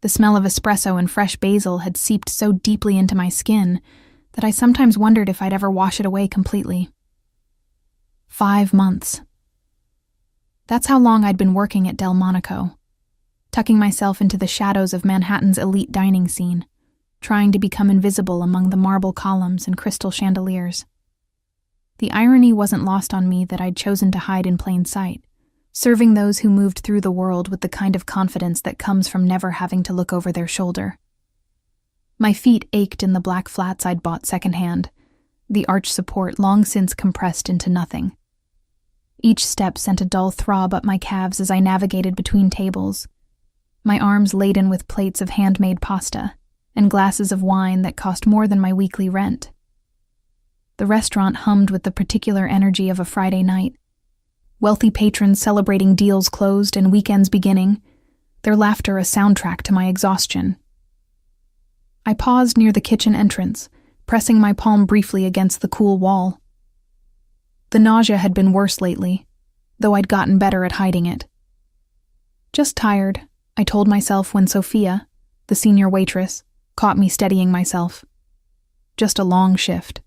The smell of espresso and fresh basil had seeped so deeply into my skin that I sometimes wondered if I'd ever wash it away completely. 5 months. That's how long I'd been working at Delmonico, tucking myself into the shadows of Manhattan's elite dining scene, trying to become invisible among the marble columns and crystal chandeliers. The irony wasn't lost on me that I'd chosen to hide in plain sight, serving those who moved through the world with the kind of confidence that comes from never having to look over their shoulder. My feet ached in the black flats I'd bought secondhand, the arch support long since compressed into nothing. Each step sent a dull throb up my calves as I navigated between tables, my arms laden with plates of handmade pasta and glasses of wine that cost more than my weekly rent. The restaurant hummed with the particular energy of a Friday night. Wealthy patrons celebrating deals closed and weekends beginning, their laughter a soundtrack to my exhaustion. I paused near the kitchen entrance, pressing my palm briefly against the cool wall. The nausea had been worse lately, though I'd gotten better at hiding it. Just tired, I told myself when Sophia, the senior waitress, caught me steadying myself. Just a long shift.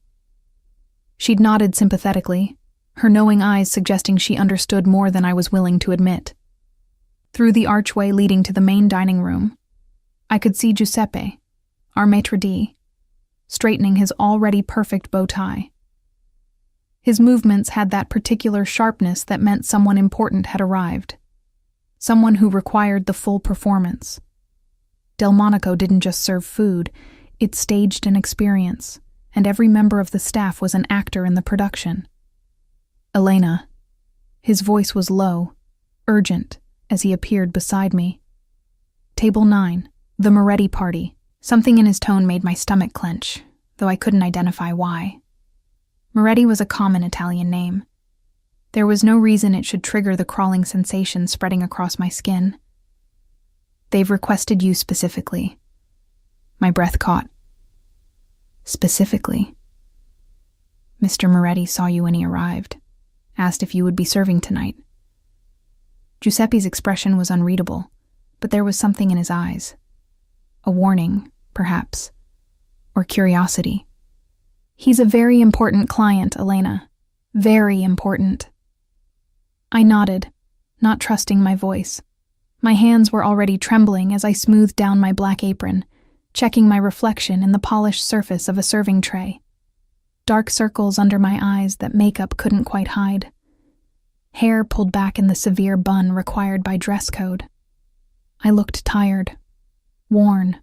She'd nodded sympathetically, her knowing eyes suggesting she understood more than I was willing to admit. Through the archway leading to the main dining room, I could see Giuseppe, our maitre d', straightening his already perfect bow tie. His movements had that particular sharpness that meant someone important had arrived, someone who required the full performance. Delmonico didn't just serve food, it staged an experience, and every member of the staff was an actor in the production. Elena. His voice was low, urgent, as he appeared beside me. Table 9, the Moretti party. Something in his tone made my stomach clench, though I couldn't identify why. Moretti was a common Italian name. There was no reason it should trigger the crawling sensation spreading across my skin. They've requested you specifically. My breath caught. Specifically. Mr. Moretti saw you when he arrived, asked if you would be serving tonight. Giuseppe's expression was unreadable, but there was something in his eyes. A warning, perhaps, or curiosity. He's a very important client, Elena. Very important. I nodded, not trusting my voice. My hands were already trembling as I smoothed down my black apron, checking my reflection in the polished surface of a serving tray. Dark circles under my eyes that makeup couldn't quite hide. Hair pulled back in the severe bun required by dress code. I looked tired, worn.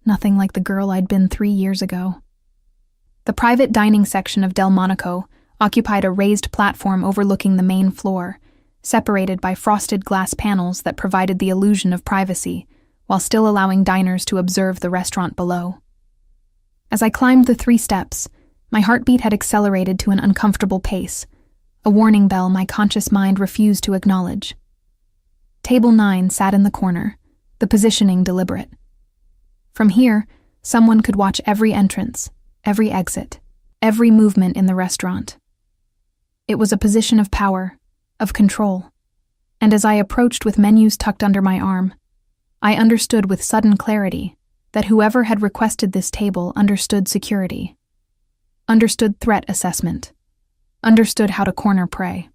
Nothing like the girl I'd been 3 years ago. The private dining section of Delmonico occupied a raised platform overlooking the main floor, separated by frosted glass panels that provided the illusion of privacy, while still allowing diners to observe the restaurant below. As I climbed the 3 steps, my heartbeat had accelerated to an uncomfortable pace, a warning bell my conscious mind refused to acknowledge. Table 9 sat in the corner, the positioning deliberate. From here, someone could watch every entrance, every exit, every movement in the restaurant. It was a position of power, of control, and as I approached with menus tucked under my arm, I understood with sudden clarity that whoever had requested this table understood security, understood threat assessment, understood how to corner prey.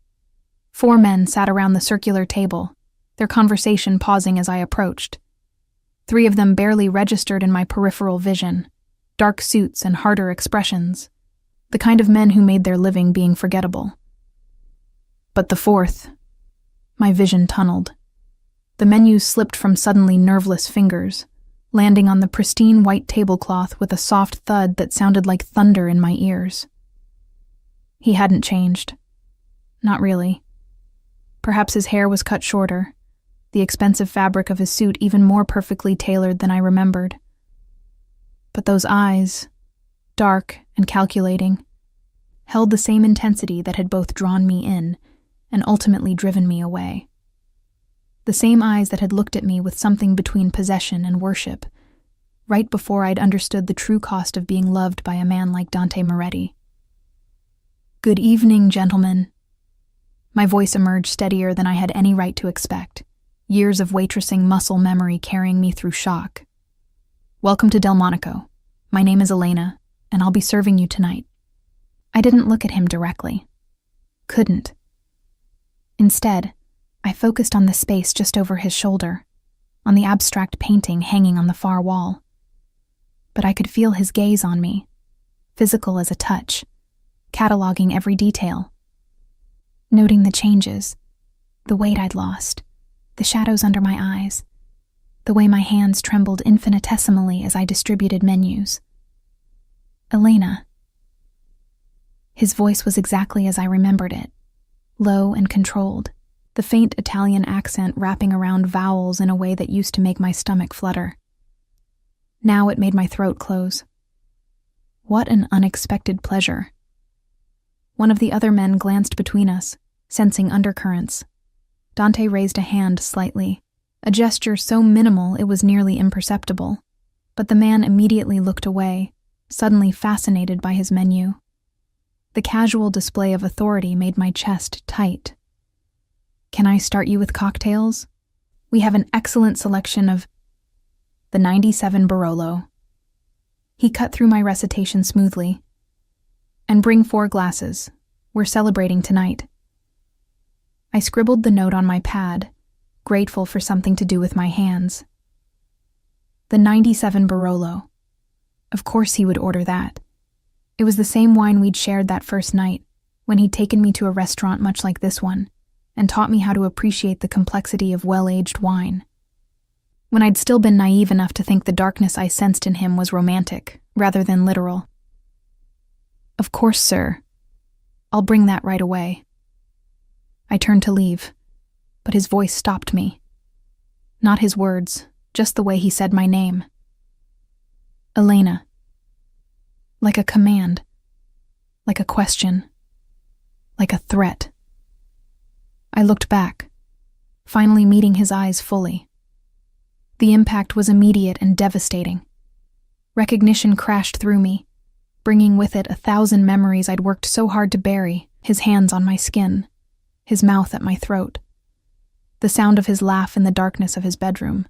4 men sat around the circular table, their conversation pausing as I approached. 3 of them barely registered in my peripheral vision, dark suits and harder expressions, the kind of men who made their living being forgettable. But the 4th, my vision tunneled. The menus slipped from suddenly nerveless fingers, landing on the pristine white tablecloth with a soft thud that sounded like thunder in my ears. He hadn't changed. Not really. Perhaps his hair was cut shorter, the expensive fabric of his suit even more perfectly tailored than I remembered. But those eyes, dark and calculating, held the same intensity that had both drawn me in and ultimately driven me away. The same eyes that had looked at me with something between possession and worship, right before I'd understood the true cost of being loved by a man like Dante Moretti. "Good evening, gentlemen." My voice emerged steadier than I had any right to expect, years of waitressing muscle memory carrying me through shock. "Welcome to Delmonico. My name is Elena, and I'll be serving you tonight." I didn't look at him directly. Couldn't. Instead, I focused on the space just over his shoulder, on the abstract painting hanging on the far wall. But I could feel his gaze on me, physical as a touch, cataloging every detail, noting the changes, the weight I'd lost, the shadows under my eyes, the way my hands trembled infinitesimally as I distributed menus. "Elena." His voice was exactly as I remembered it, low and controlled, the faint Italian accent wrapping around vowels in a way that used to make my stomach flutter. Now it made my throat close. What an unexpected pleasure. One of the other men glanced between us, sensing undercurrents. Dante raised a hand slightly, a gesture so minimal it was nearly imperceptible, but the man immediately looked away, suddenly fascinated by his menu. The casual display of authority made my chest tight. "Can I start you with cocktails? We have an excellent selection of the 97 Barolo." He cut through my recitation smoothly. "And bring 4 glasses. We're celebrating tonight." I scribbled the note on my pad, grateful for something to do with my hands. The 97 Barolo. Of course he would order that. It was the same wine we'd shared that first night, when he'd taken me to a restaurant much like this one, and taught me how to appreciate the complexity of well-aged wine. When I'd still been naive enough to think the darkness I sensed in him was romantic, rather than literal. "Of course, sir. I'll bring that right away." I turned to leave, but his voice stopped me. Not his words, just the way he said my name. "Elena." Like a command, like a question, like a threat. I looked back, finally meeting his eyes fully. The impact was immediate and devastating. Recognition crashed through me, bringing with it 1,000 memories I'd worked so hard to bury, his hands on my skin, his mouth at my throat, the sound of his laugh in the darkness of his bedroom,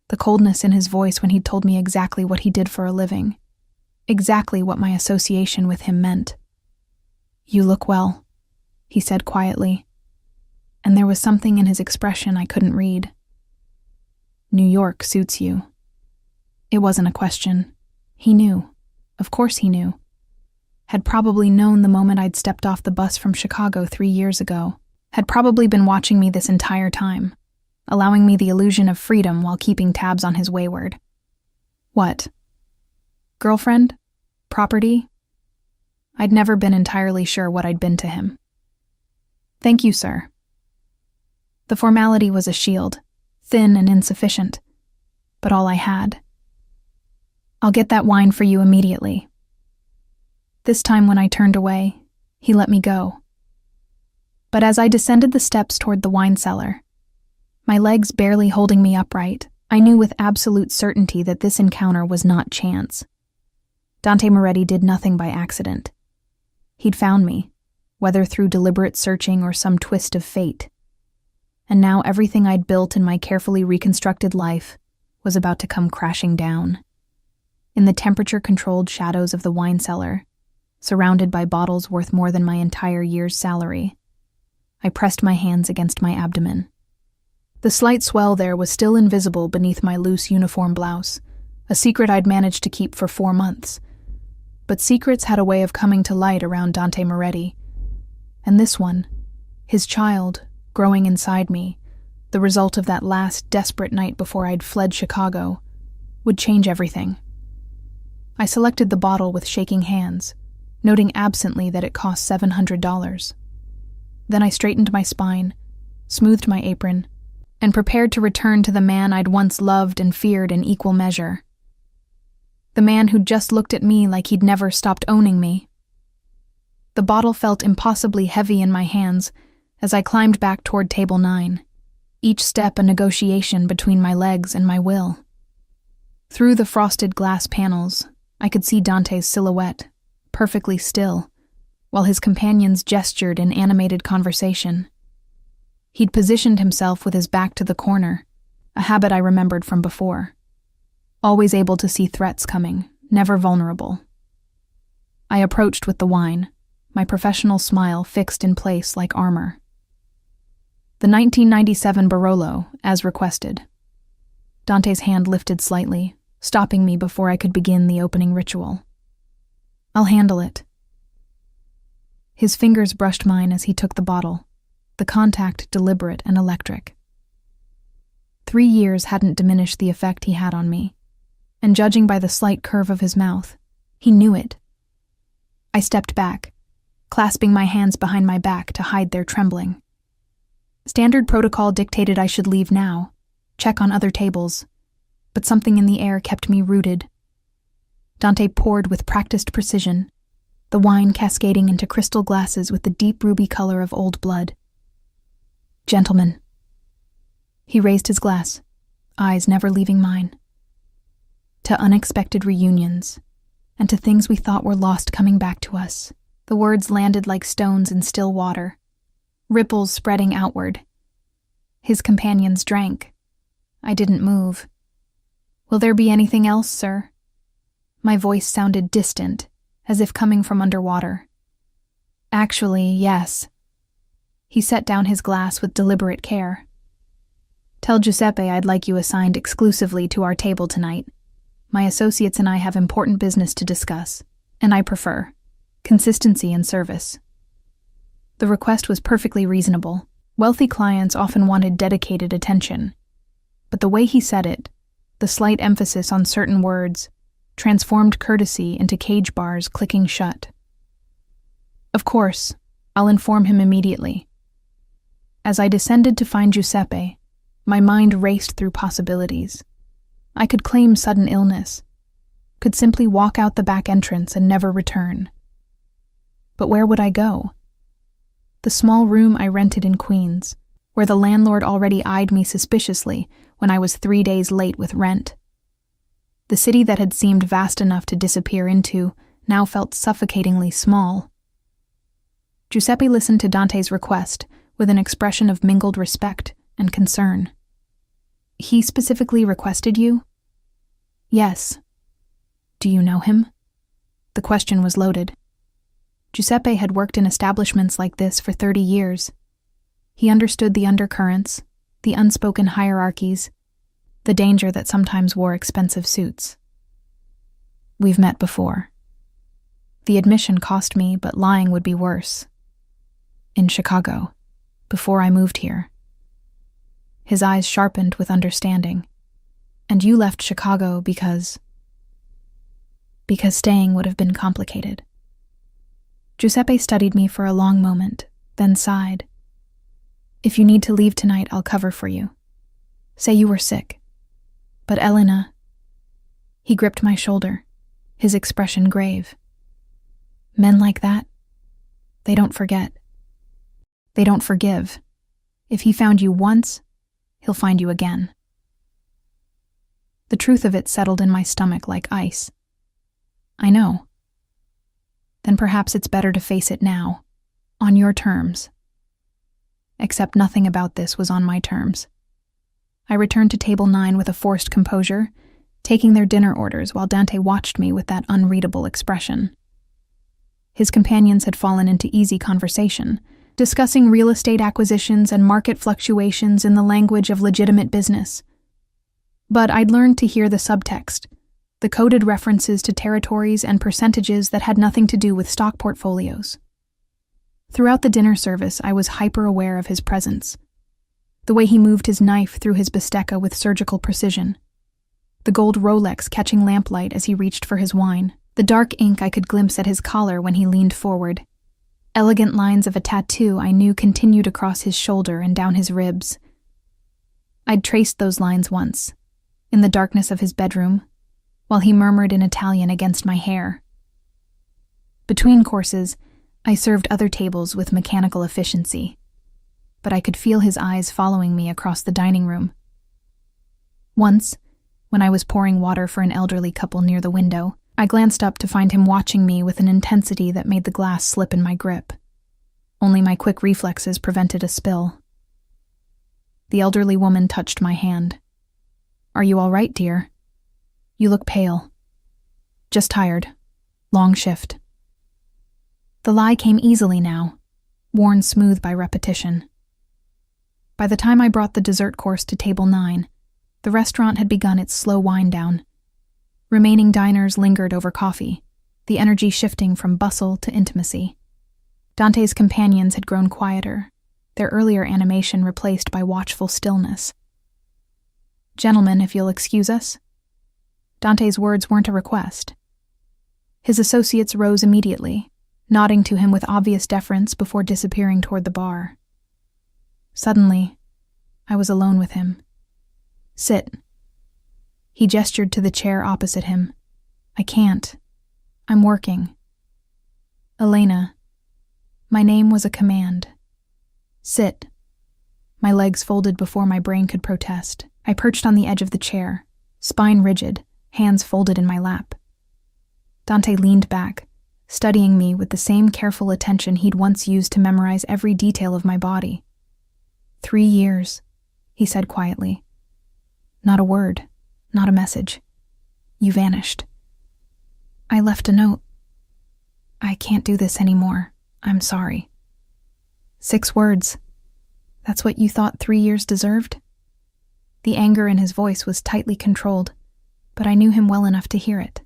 the coldness in his voice when he'd told me exactly what he did for a living, exactly what my association with him meant. "You look well," he said quietly, and there was something in his expression I couldn't read. "New York suits you." It wasn't a question. He knew. Of course he knew. Had probably known the moment I'd stepped off the bus from Chicago 3 years ago. Had probably been watching me this entire time, allowing me the illusion of freedom while keeping tabs on his wayward. What? Girlfriend? Property? I'd never been entirely sure what I'd been to him. "Thank you, sir." The formality was a shield, thin and insufficient, but all I had. "I'll get that wine for you immediately." This time when I turned away, he let me go. But as I descended the steps toward the wine cellar, my legs barely holding me upright, I knew with absolute certainty that this encounter was not chance. Dante Moretti did nothing by accident. He'd found me, whether through deliberate searching or some twist of fate. And now everything I'd built in my carefully reconstructed life was about to come crashing down. In the temperature-controlled shadows of the wine cellar, surrounded by bottles worth more than my entire year's salary, I pressed my hands against my abdomen. The slight swell there was still invisible beneath my loose uniform blouse, a secret I'd managed to keep for 4 months. But secrets had a way of coming to light around Dante Moretti. And this one, his child, growing inside me, the result of that last desperate night before I'd fled Chicago, would change everything. I selected the bottle with shaking hands, noting absently that it cost $700. Then I straightened my spine, smoothed my apron, and prepared to return to the man I'd once loved and feared in equal measure. The man who'd just looked at me like he'd never stopped owning me. The bottle felt impossibly heavy in my hands as I climbed back toward table 9, each step a negotiation between my legs and my will. Through the frosted glass panels, I could see Dante's silhouette, perfectly still, while his companions gestured in animated conversation. He'd positioned himself with his back to the corner, a habit I remembered from before. Always able to see threats coming, never vulnerable. I approached with the wine, my professional smile fixed in place like armor. The 1997 Barolo, as requested. Dante's hand lifted slightly, stopping me before I could begin the opening ritual. I'll handle it. His fingers brushed mine as he took the bottle, the contact deliberate and electric. 3 years hadn't diminished the effect he had on me, and judging by the slight curve of his mouth, he knew it. I stepped back, clasping my hands behind my back to hide their trembling. Standard protocol dictated I should leave now, check on other tables, but something in the air kept me rooted. Dante poured with practiced precision, the wine cascading into crystal glasses with the deep ruby color of old blood. Gentlemen. He raised his glass, eyes never leaving mine. To unexpected reunions, and to things we thought were lost coming back to us. The words landed like stones in still water, ripples spreading outward. His companions drank. I didn't move. Will there be anything else, sir? My voice sounded distant, as if coming from underwater. Actually, yes. He set down his glass with deliberate care. Tell Giuseppe I'd like you assigned exclusively to our table tonight. My associates and I have important business to discuss, and I prefer consistency in service. The request was perfectly reasonable. Wealthy clients often wanted dedicated attention. But the way he said it, the slight emphasis on certain words, transformed courtesy into cage bars clicking shut. Of course, I'll inform him immediately. As I descended to find Giuseppe, my mind raced through possibilities. I could claim sudden illness, could simply walk out the back entrance and never return. But where would I go? The small room I rented in Queens, where the landlord already eyed me suspiciously when I was 3 days late with rent. The city that had seemed vast enough to disappear into now felt suffocatingly small. Giuseppe listened to Dante's request with an expression of mingled respect and concern. He specifically requested you? Yes. Do you know him? The question was loaded. Giuseppe had worked in establishments like this for 30 years. He understood the undercurrents, the unspoken hierarchies, the danger that sometimes wore expensive suits. We've met before. The admission cost me, but lying would be worse. In Chicago, before I moved here. His eyes sharpened with understanding. And you left Chicago because staying would have been complicated. Giuseppe studied me for a long moment, then sighed. If you need to leave tonight, I'll cover for you. Say you were sick. But Elena... He gripped my shoulder, his expression grave. Men like that, they don't forget. They don't forgive. If he found you once, he'll find you again. The truth of it settled in my stomach like ice. I know. Then perhaps it's better to face it now, on your terms. Except nothing about this was on my terms. I returned to table 9 with a forced composure, taking their dinner orders while Dante watched me with that unreadable expression. His companions had fallen into easy conversation, discussing real estate acquisitions and market fluctuations in the language of legitimate business. But I'd learned to hear the subtext, the coded references to territories and percentages that had nothing to do with stock portfolios. Throughout the dinner service, I was hyper-aware of his presence. The way he moved his knife through his bistecca with surgical precision. The gold Rolex catching lamplight as he reached for his wine. The dark ink I could glimpse at his collar when he leaned forward. Elegant lines of a tattoo I knew continued across his shoulder and down his ribs. I'd traced those lines once, in the darkness of his bedroom, while he murmured in Italian against my hair. Between courses, I served other tables with mechanical efficiency, but I could feel his eyes following me across the dining room. Once, when I was pouring water for an elderly couple near the window, I glanced up to find him watching me with an intensity that made the glass slip in my grip. Only my quick reflexes prevented a spill. The elderly woman touched my hand. "Are you all right, dear? You look pale." "Just tired. Long shift." The lie came easily now, worn smooth by repetition. By the time I brought the dessert course to table 9, the restaurant had begun its slow wind-down. Remaining diners lingered over coffee, the energy shifting from bustle to intimacy. Dante's companions had grown quieter, their earlier animation replaced by watchful stillness. "Gentlemen, if you'll excuse us." Dante's words weren't a request. His associates rose immediately, nodding to him with obvious deference before disappearing toward the bar. Suddenly, I was alone with him. "Sit." He gestured to the chair opposite him. "I can't. I'm working." "Elena." My name was a command. "Sit." My legs folded before my brain could protest. I perched on the edge of the chair, spine rigid, hands folded in my lap. Dante leaned back, studying me with the same careful attention he'd once used to memorize every detail of my body. 3 years, he said quietly. Not a word, not a message. You vanished. I left a note. "I can't do this anymore. I'm sorry." 6 words. That's what you thought 3 years deserved? The anger in his voice was tightly controlled, but I knew him well enough to hear it.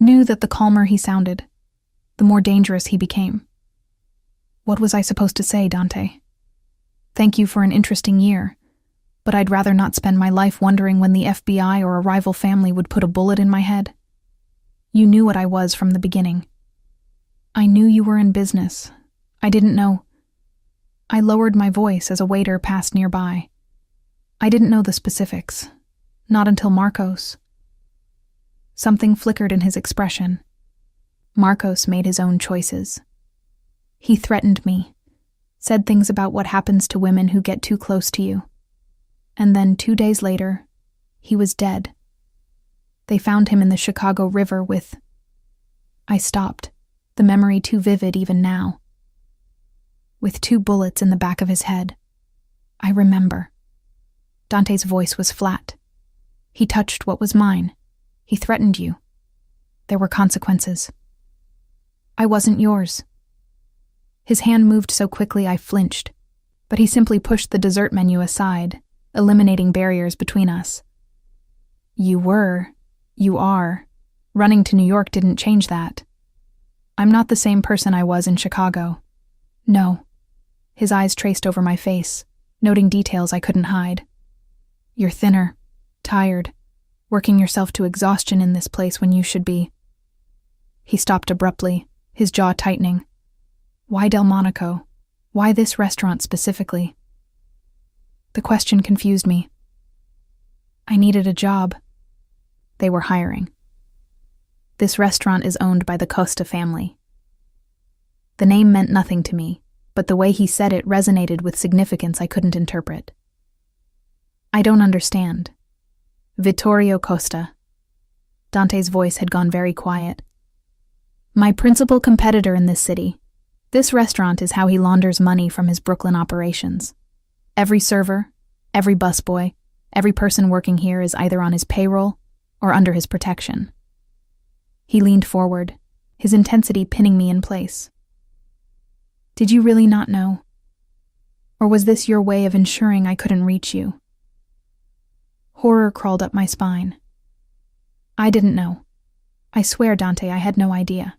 Knew that the calmer he sounded, the more dangerous he became. What was I supposed to say, Dante? Thank you for an interesting year, but I'd rather not spend my life wondering when the FBI or a rival family would put a bullet in my head. You knew what I was from the beginning. I knew you were in business. I didn't know. I lowered my voice as a waiter passed nearby. I didn't know the specifics, not until Marcos. Something flickered in his expression. Marcos made his own choices. He threatened me, said things about what happens to women who get too close to you. And then 2 days later, he was dead. They found him in the Chicago River with... I stopped, the memory too vivid even now. With 2 bullets in the back of his head. I remember. Dante's voice was flat. He touched what was mine. He threatened you. There were consequences. I wasn't yours. His hand moved so quickly I flinched, but he simply pushed the dessert menu aside, eliminating barriers between us. You are. Running to New York didn't change that. I'm not the same person I was in Chicago. No. His eyes traced over my face, noting details I couldn't hide. You're thinner, tired, working yourself to exhaustion in this place when you should be. He stopped abruptly, his jaw tightening. Why Delmonico? Why this restaurant specifically? The question confused me. I needed a job. They were hiring. This restaurant is owned by the Costa family. The name meant nothing to me, but the way he said it resonated with significance I couldn't interpret. I don't understand. Vittorio Costa. Dante's voice had gone very quiet. My principal competitor in this city. This restaurant is how he launders money from his Brooklyn operations. Every server, every busboy, every person working here is either on his payroll or under his protection. He leaned forward, his intensity pinning me in place. Did you really not know? Or was this your way of ensuring I couldn't reach you? Horror crawled up my spine. I didn't know. I swear, Dante, I had no idea.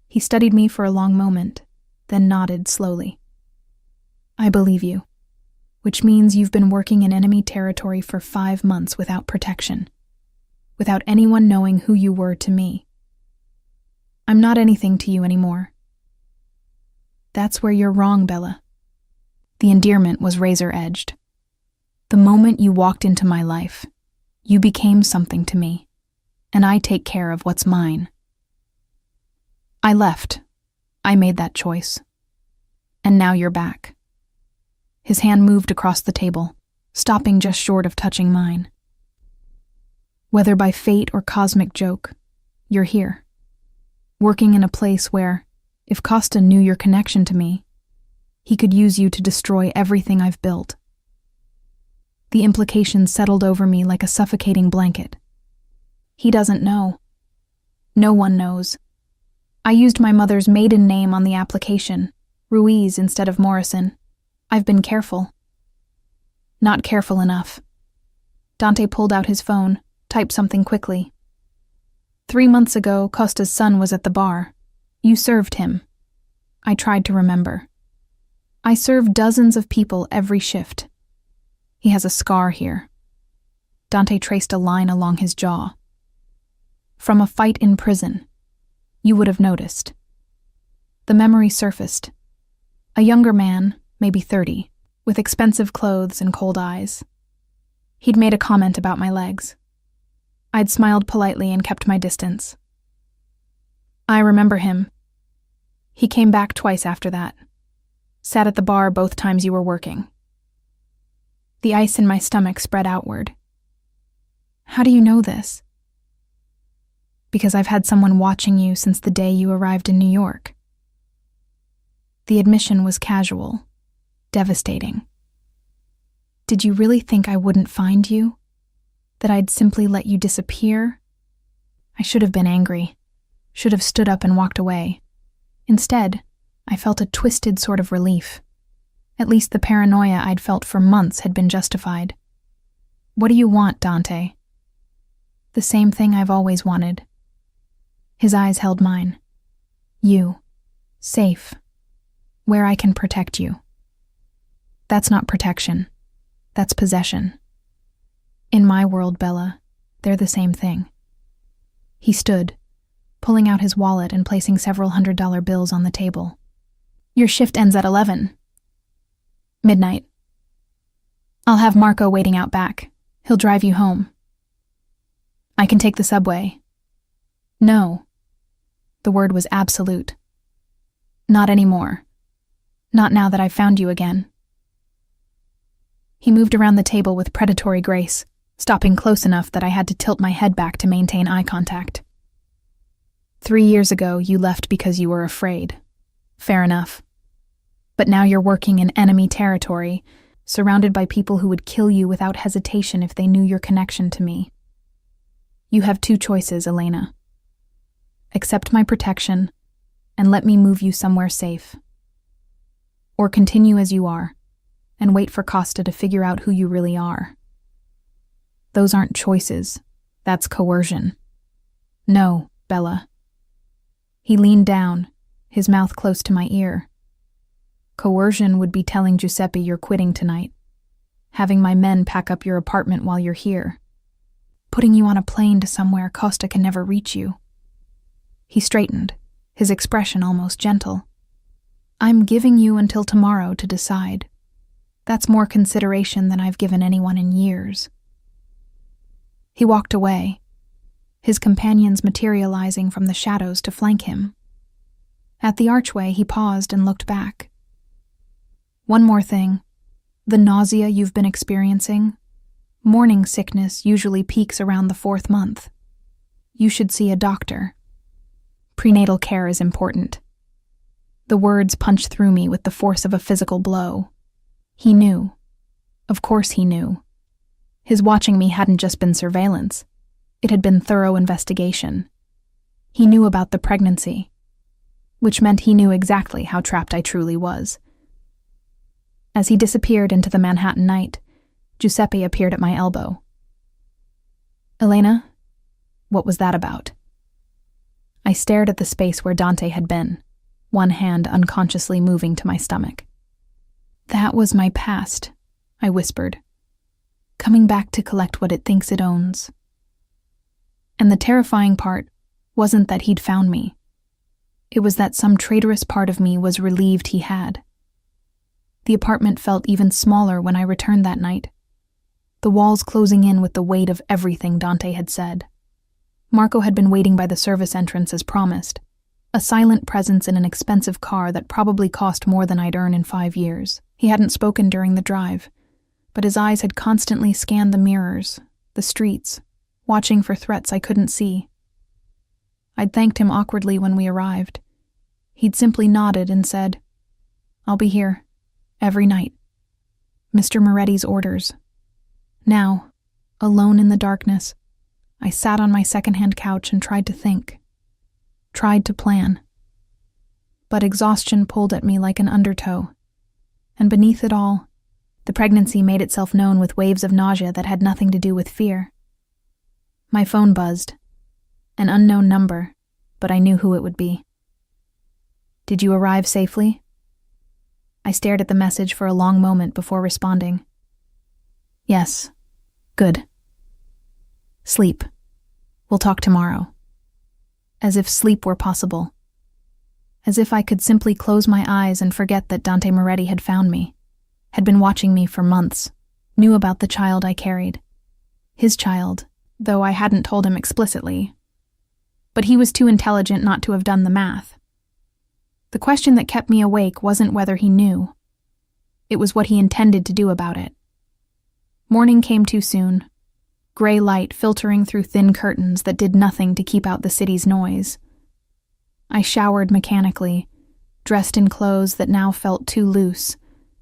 He studied me for a long moment, then nodded slowly. I believe you, which means you've been working in enemy territory for 5 months without protection, without anyone knowing who you were to me. I'm not anything to you anymore. That's where you're wrong, Bella. The endearment was razor-edged. The moment you walked into my life, you became something to me, and I take care of what's mine. I left. I made that choice. And now you're back. His hand moved across the table, stopping just short of touching mine. Whether by fate or cosmic joke, you're here, working in a place where, if Costa knew your connection to me, he could use you to destroy everything I've built, The implications settled over me like a suffocating blanket. He doesn't know. No one knows. I used my mother's maiden name on the application, Ruiz instead of Morrison. I've been careful. Not careful enough. Dante pulled out his phone, typed something quickly. 3 months ago, Costa's son was at the bar. You served him. I tried to remember. I serve dozens of people every shift. He has a scar here. Dante traced a line along his jaw. From a fight in prison. You would have noticed. The memory surfaced. A younger man, maybe 30, with expensive clothes and cold eyes. He'd made a comment about my legs. I'd smiled politely and kept my distance. I remember him. He came back twice after that. Sat at the bar both times you were working. The ice in my stomach spread outward. How do you know this? Because I've had someone watching you since the day you arrived in New York. The admission was casual, devastating. Did you really think I wouldn't find you? That I'd simply let you disappear? I should have been angry, should have stood up and walked away. Instead, I felt a twisted sort of relief. At least the paranoia I'd felt for months had been justified. What do you want, Dante? The same thing I've always wanted. His eyes held mine. You. Safe. Where I can protect you. That's not protection. That's possession. In my world, Bella, they're the same thing. He stood, pulling out his wallet and placing several $100 bills on the table. Your shift ends at 11. Midnight. I'll have Marco waiting out back. He'll drive you home. I can take the subway. No. The word was absolute. Not anymore. Not now that I've found you again. He moved around the table with predatory grace, stopping close enough that I had to tilt my head back to maintain eye contact. 3 years ago, you left because you were afraid. Fair enough. But now you're working in enemy territory, surrounded by people who would kill you without hesitation if they knew your connection to me. You have 2 choices, Elena. Accept my protection, and let me move you somewhere safe. Or continue as you are, and wait for Costa to figure out who you really are. Those aren't choices. That's coercion. No, Bella. He leaned down, his mouth close to my ear. Coercion would be telling Giuseppe you're quitting tonight, having my men pack up your apartment while you're here, putting you on a plane to somewhere Costa can never reach you. He straightened, his expression almost gentle. I'm giving you until tomorrow to decide. That's more consideration than I've given anyone in years. He walked away, his companions materializing from the shadows to flank him. At the archway, he paused and looked back. One more thing. The nausea you've been experiencing, morning sickness usually peaks around the 4th month. You should see a doctor. Prenatal care is important. The words punched through me with the force of a physical blow. He knew. Of course he knew. His watching me hadn't just been surveillance. It had been thorough investigation. He knew about the pregnancy, which meant he knew exactly how trapped I truly was. As he disappeared into the Manhattan night, Giuseppe appeared at my elbow. Elena, what was that about? I stared at the space where Dante had been, one hand unconsciously moving to my stomach. That was my past, I whispered, coming back to collect what it thinks it owns. And the terrifying part wasn't that he'd found me. It was that some traitorous part of me was relieved he had. The apartment felt even smaller when I returned that night, the walls closing in with the weight of everything Dante had said. Marco had been waiting by the service entrance as promised, a silent presence in an expensive car that probably cost more than I'd earn in 5 years. He hadn't spoken during the drive, but his eyes had constantly scanned the mirrors, the streets, watching for threats I couldn't see. I'd thanked him awkwardly when we arrived. He'd simply nodded and said, "I'll be here, every night. Mr. Moretti's orders." Now, alone in the darkness, I sat on my secondhand couch and tried to think. Tried to plan. But exhaustion pulled at me like an undertow. And beneath it all, the pregnancy made itself known with waves of nausea that had nothing to do with fear. My phone buzzed. An unknown number, but I knew who it would be. "Did you arrive safely?" I stared at the message for a long moment before responding. "Yes. Good. Sleep. We'll talk tomorrow." As if sleep were possible. As if I could simply close my eyes and forget that Dante Moretti had found me, had been watching me for months, knew about the child I carried. His child, though I hadn't told him explicitly. But he was too intelligent not to have done the math. The question that kept me awake wasn't whether he knew. It was what he intended to do about it. Morning came too soon. Gray light filtering through thin curtains that did nothing to keep out the city's noise. I showered mechanically, dressed in clothes that now felt too loose,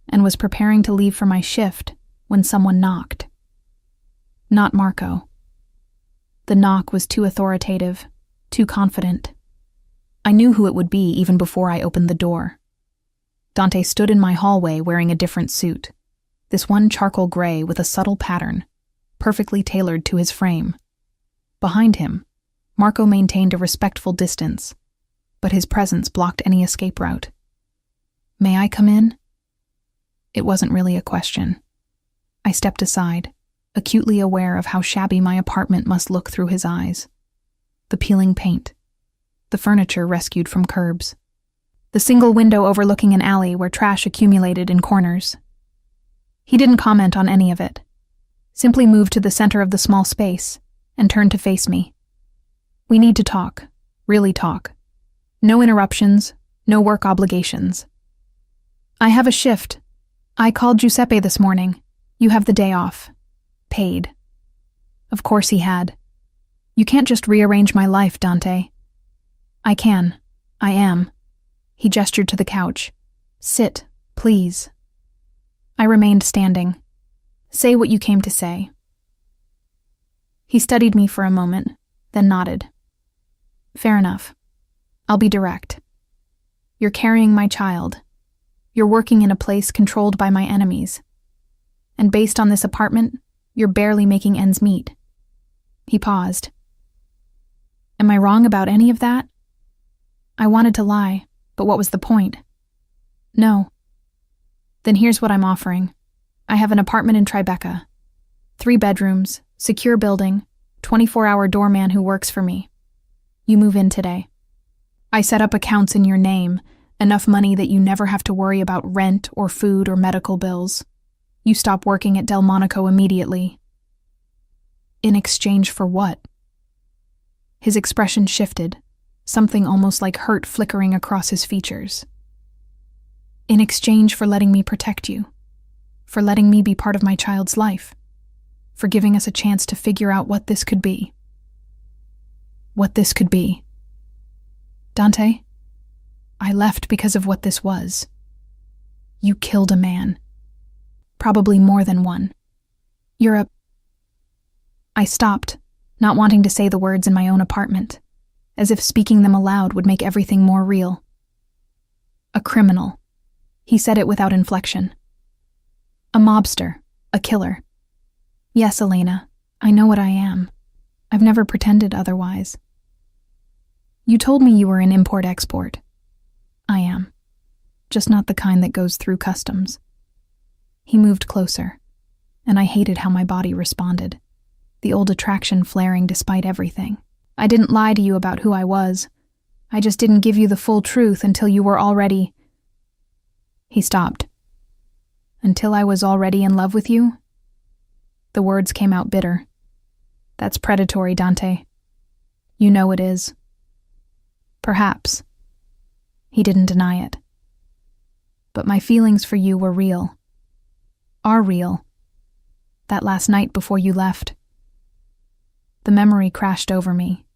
and was preparing to leave for my shift when someone knocked. Not Marco. The knock was too authoritative, too confident. I knew who it would be even before I opened the door. Dante stood in my hallway wearing a different suit, this one charcoal gray with a subtle pattern, perfectly tailored to his frame. Behind him, Marco maintained a respectful distance, but his presence blocked any escape route. "May I come in?" It wasn't really a question. I stepped aside, acutely aware of how shabby my apartment must look through his eyes. The peeling paint, the furniture rescued from curbs, the single window overlooking an alley where trash accumulated in corners. He didn't comment on any of it, simply moved to the center of the small space and turned to face me. "We need to talk, really talk. No interruptions, no work obligations. I have a shift. I called Giuseppe this morning. You have the day off. Paid." Of course he had. "You can't just rearrange my life, Dante." "I can. I am." He gestured to the couch. "Sit, please." I remained standing. "Say what you came to say." He studied me for a moment, then nodded. "Fair enough. I'll be direct. You're carrying my child. You're working in a place controlled by my enemies. And based on this apartment, you're barely making ends meet." He paused. "Am I wrong about any of that?" I wanted to lie, but what was the point? "No." "Then here's what I'm offering. I have an apartment in Tribeca. 3 bedrooms, secure building, 24-hour doorman who works for me. You move in today. I set up accounts in your name, enough money that you never have to worry about rent or food or medical bills. You stop working at Delmonico immediately." "In exchange for what?" His expression shifted, something almost like hurt flickering across his features. "In exchange for letting me protect you, for letting me be part of my child's life, for giving us a chance to figure out what this could be." What this could be. Dante, I left because of what this was. You killed a man. Probably more than one. You're a... I stopped, not wanting to say the words in my own apartment, as if speaking them aloud would make everything more real. "A criminal." He said it without inflection. "A mobster. A killer. Yes, Elena, I know what I am. I've never pretended otherwise. You told me you were an import-export. I am. Just not the kind that goes through customs." He moved closer, and I hated how my body responded, the old attraction flaring despite everything. "I didn't lie to you about who I was. I just didn't give you the full truth until you were already..." He stopped. "Until I was already in love with you?" The words came out bitter. "That's predatory, Dante. You know it is." "Perhaps." He didn't deny it. "But my feelings for you were real. Are real. That last night before you left." The memory crashed over me.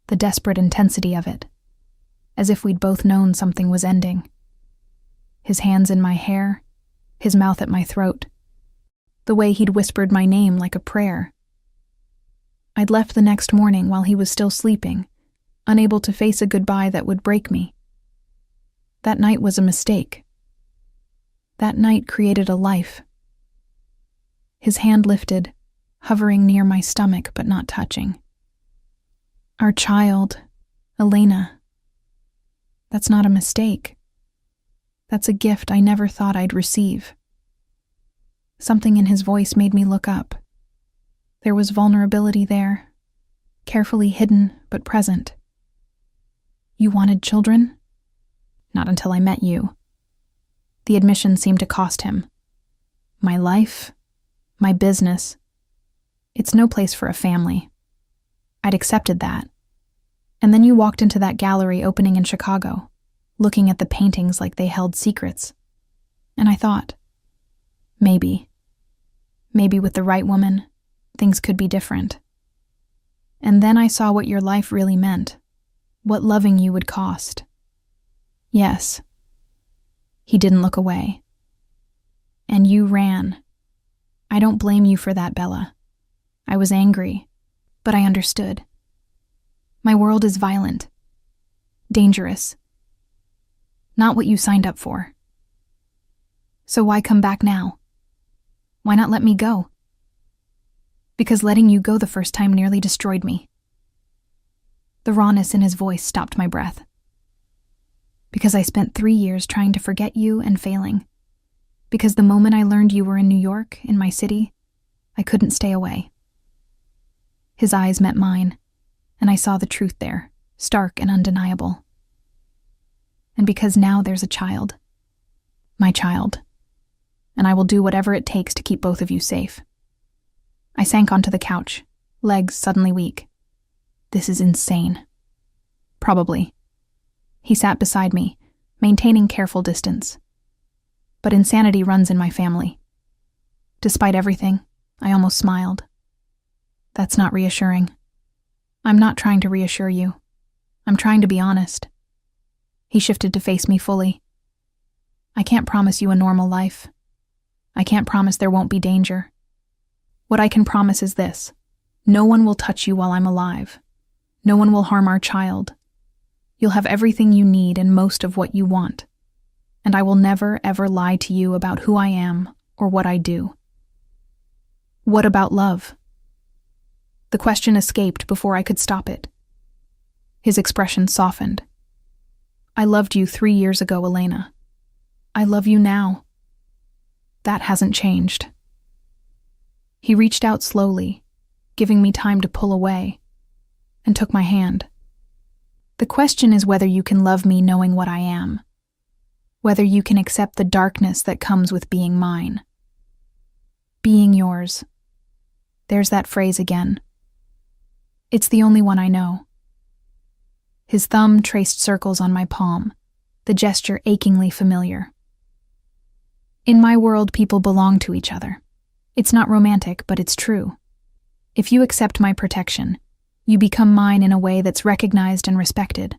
The desperate intensity of it. As if we'd both known something was ending. His hands in my hair, his mouth at my throat. the way he'd whispered my name like a prayer. I'd left the next morning while he was still sleeping, unable to face a goodbye that would break me. That night was a mistake. That night created a life. His hand lifted, hovering near my stomach but not touching. Our child, Elena. That's not a mistake. That's a gift I never thought I'd receive. Something in his voice made me look up. There was vulnerability there, carefully hidden but present. You wanted children? Not until I met you. The admission seemed to cost him. My life, my business. It's no place for a family. I'd accepted that. And then you walked into that gallery opening in Chicago, looking at the paintings like they held secrets. And I thought, maybe with the right woman, things could be different. And then I saw what your life really meant, what loving you would cost. Yes. He didn't look away. And you ran. I don't blame you for that, Bella. I was angry, but I understood. My world is violent, dangerous. Not what you signed up for. So why come back now? Why not let me go? Because letting you go the first time nearly destroyed me. The rawness in his voice stopped my breath. Because I spent 3 years trying to forget you and failing. Because the moment I learned you were in New York, in my city, I couldn't stay away. His eyes met mine, and I saw the truth there, stark and undeniable. And because now there's a child. My child. And I will do whatever it takes to keep both of you safe. I sank onto the couch, legs suddenly weak. This is insane. Probably. He sat beside me, maintaining careful distance. But insanity runs in my family. Despite everything, I almost smiled. That's not reassuring. I'm not trying to reassure you. I'm trying to be honest. He shifted to face me fully. I can't promise you a normal life. I can't promise there won't be danger. What I can promise is this. No one will touch you while I'm alive. No one will harm our child. You'll have everything you need and most of what you want. And I will never, ever lie to you about who I am or what I do. What about love? The question escaped before I could stop it. His expression softened. I loved you 3 years ago, Elena. I love you now. That hasn't changed. He reached out slowly, giving me time to pull away, and took my hand. The question is whether you can love me knowing what I am, whether you can accept the darkness that comes with being mine. Being yours. There's that phrase again. It's the only one I know. His thumb traced circles on my palm, the gesture achingly familiar. In my world, people belong to each other. It's not romantic, but it's true. If you accept my protection, you become mine in a way that's recognized and respected.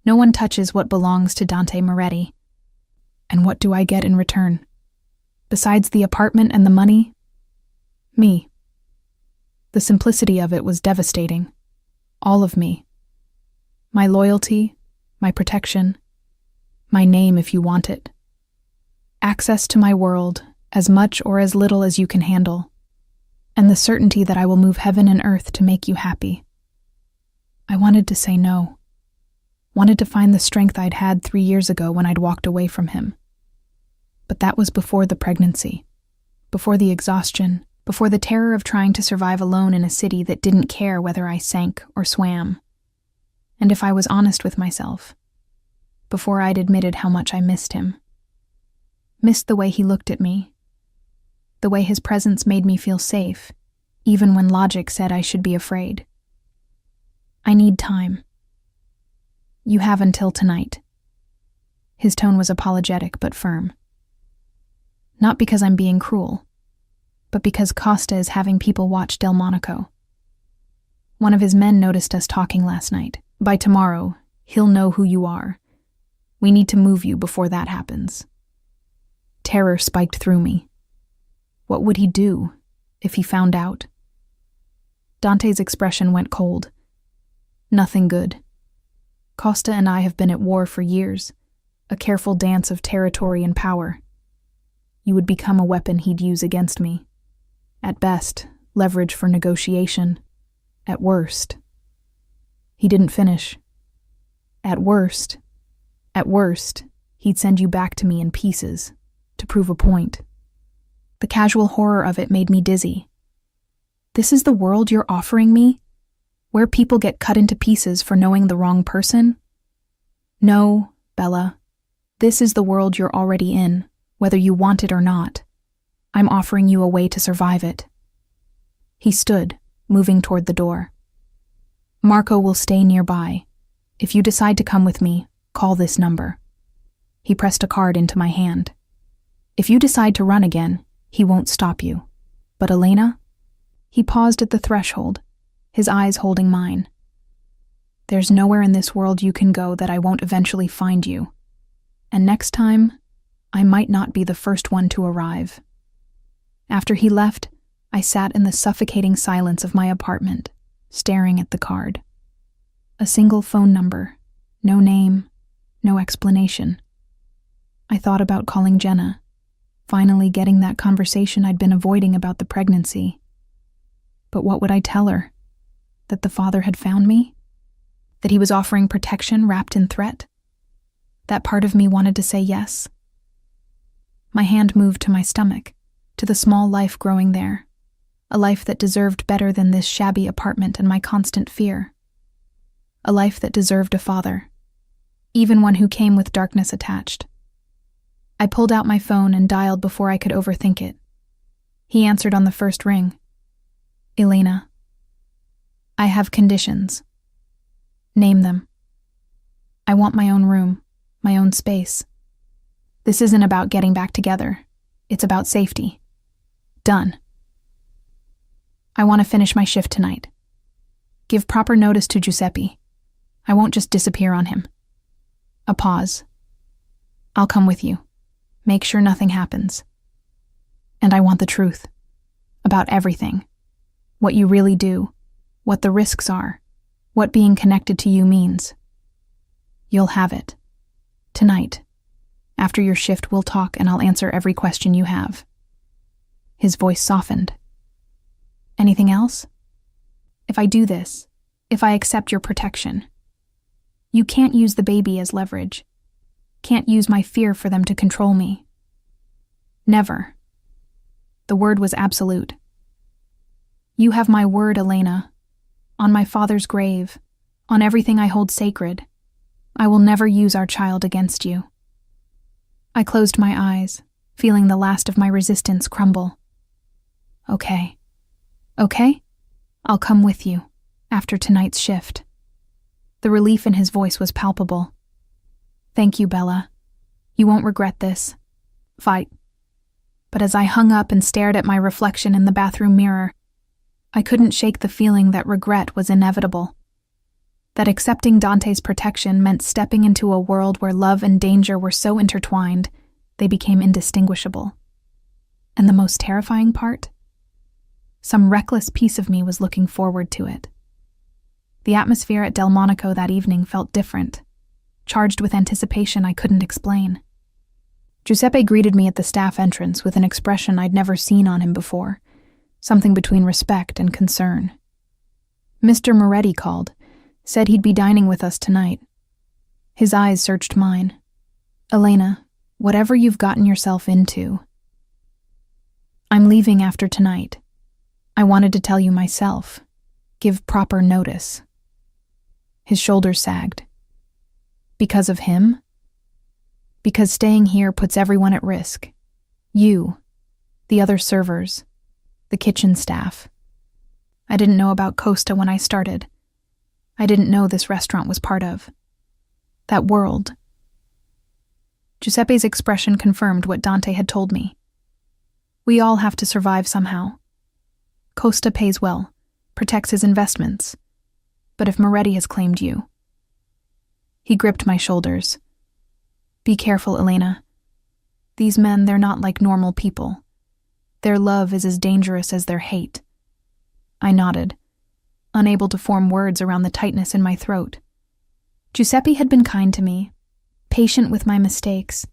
No one touches what belongs to Dante Moretti. And what do I get in return? Besides the apartment and the money? Me. The simplicity of it was devastating. All of me. My loyalty, my protection, my name if you want it. Access to my world, as much or as little as you can handle, and the certainty that I will move heaven and earth to make you happy. I wanted to say no. Wanted to find the strength I'd had 3 years ago when I'd walked away from him. But that was before the pregnancy, before the exhaustion, before the terror of trying to survive alone in a city that didn't care whether I sank or swam. And if I was honest with myself, before I'd admitted how much I missed him. Missed the way he looked at me, the way his presence made me feel safe, even when logic said I should be afraid. I need time. You have until tonight. His tone was apologetic but firm. Not because I'm being cruel, but because Costa is having people watch Delmonico. One of his men noticed us talking last night. By tomorrow, he'll know who you are. We need to move you before that happens. Terror spiked through me. What would he do if he found out? Dante's expression went cold. Nothing good. Costa and I have been at war for years, a careful dance of territory and power. You would become a weapon he'd use against me. At best, leverage for negotiation. At worst. He didn't finish. At worst, he'd send you back to me in pieces, to prove a point. The casual horror of it made me dizzy. This is the world you're offering me? Where people get cut into pieces for knowing the wrong person? No, Bella. This is the world you're already in, whether you want it or not. I'm offering you a way to survive it. He stood, moving toward the door. Marco will stay nearby. If you decide to come with me, call this number. He pressed a card into my hand. If you decide to run again, he won't stop you. But Elena? He paused at the threshold, his eyes holding mine. There's nowhere in this world you can go that I won't eventually find you. And next time, I might not be the first one to arrive. After he left, I sat in the suffocating silence of my apartment, staring at the card. A single phone number, no name, no explanation. I thought about calling Jenna, finally getting that conversation I'd been avoiding about the pregnancy. But what would I tell her? That the father had found me? That he was offering protection wrapped in threat? That part of me wanted to say yes. My hand moved to my stomach, to the small life growing there, a life that deserved better than this shabby apartment and my constant fear. A life that deserved a father, even one who came with darkness attached. I pulled out my phone and dialed before I could overthink it. He answered on the first ring. Elena. I have conditions. Name them. I want my own room, my own space. This isn't about getting back together. It's about safety. Done. I want to finish my shift tonight. Give proper notice to Giuseppe. I won't just disappear on him. A pause. I'll come with you. Make sure nothing happens. And I want the truth. About everything. What you really do. What the risks are. What being connected to you means. You'll have it. Tonight. After your shift, we'll talk and I'll answer every question you have. His voice softened. Anything else? If I do this, if I accept your protection, you can't use the baby as leverage. Can't use my fear for them to control me. Never. The word was absolute. You have my word, Elena. On my father's grave, on everything I hold sacred, I will never use our child against you. I closed my eyes, feeling the last of my resistance crumble. Okay. Okay? I'll come with you, after tonight's shift. The relief in his voice was palpable. Thank you, Bella. You won't regret this. Fight. But as I hung up and stared at my reflection in the bathroom mirror, I couldn't shake the feeling that regret was inevitable. That accepting Dante's protection meant stepping into a world where love and danger were so intertwined, they became indistinguishable. And the most terrifying part? Some reckless piece of me was looking forward to it. The atmosphere at Delmonico that evening felt different, charged with anticipation I couldn't explain. Giuseppe greeted me at the staff entrance with an expression I'd never seen on him before, something between respect and concern. Mr. Moretti called, said he'd be dining with us tonight. His eyes searched mine. Elena, whatever you've gotten yourself into. I'm leaving after tonight. I wanted to tell you myself. Give proper notice. His shoulders sagged. Because of him? Because staying here puts everyone at risk. You, the other servers, the kitchen staff. I didn't know about Costa when I started. I didn't know this restaurant was part of that world. Giuseppe's expression confirmed what Dante had told me. We all have to survive somehow. Costa pays well, protects his investments. But if Moretti has claimed you... He gripped my shoulders. Be careful, Elena. These men, they're not like normal people. Their love is as dangerous as their hate. I nodded, unable to form words around the tightness in my throat. Giuseppe had been kind to me, patient with my mistakes,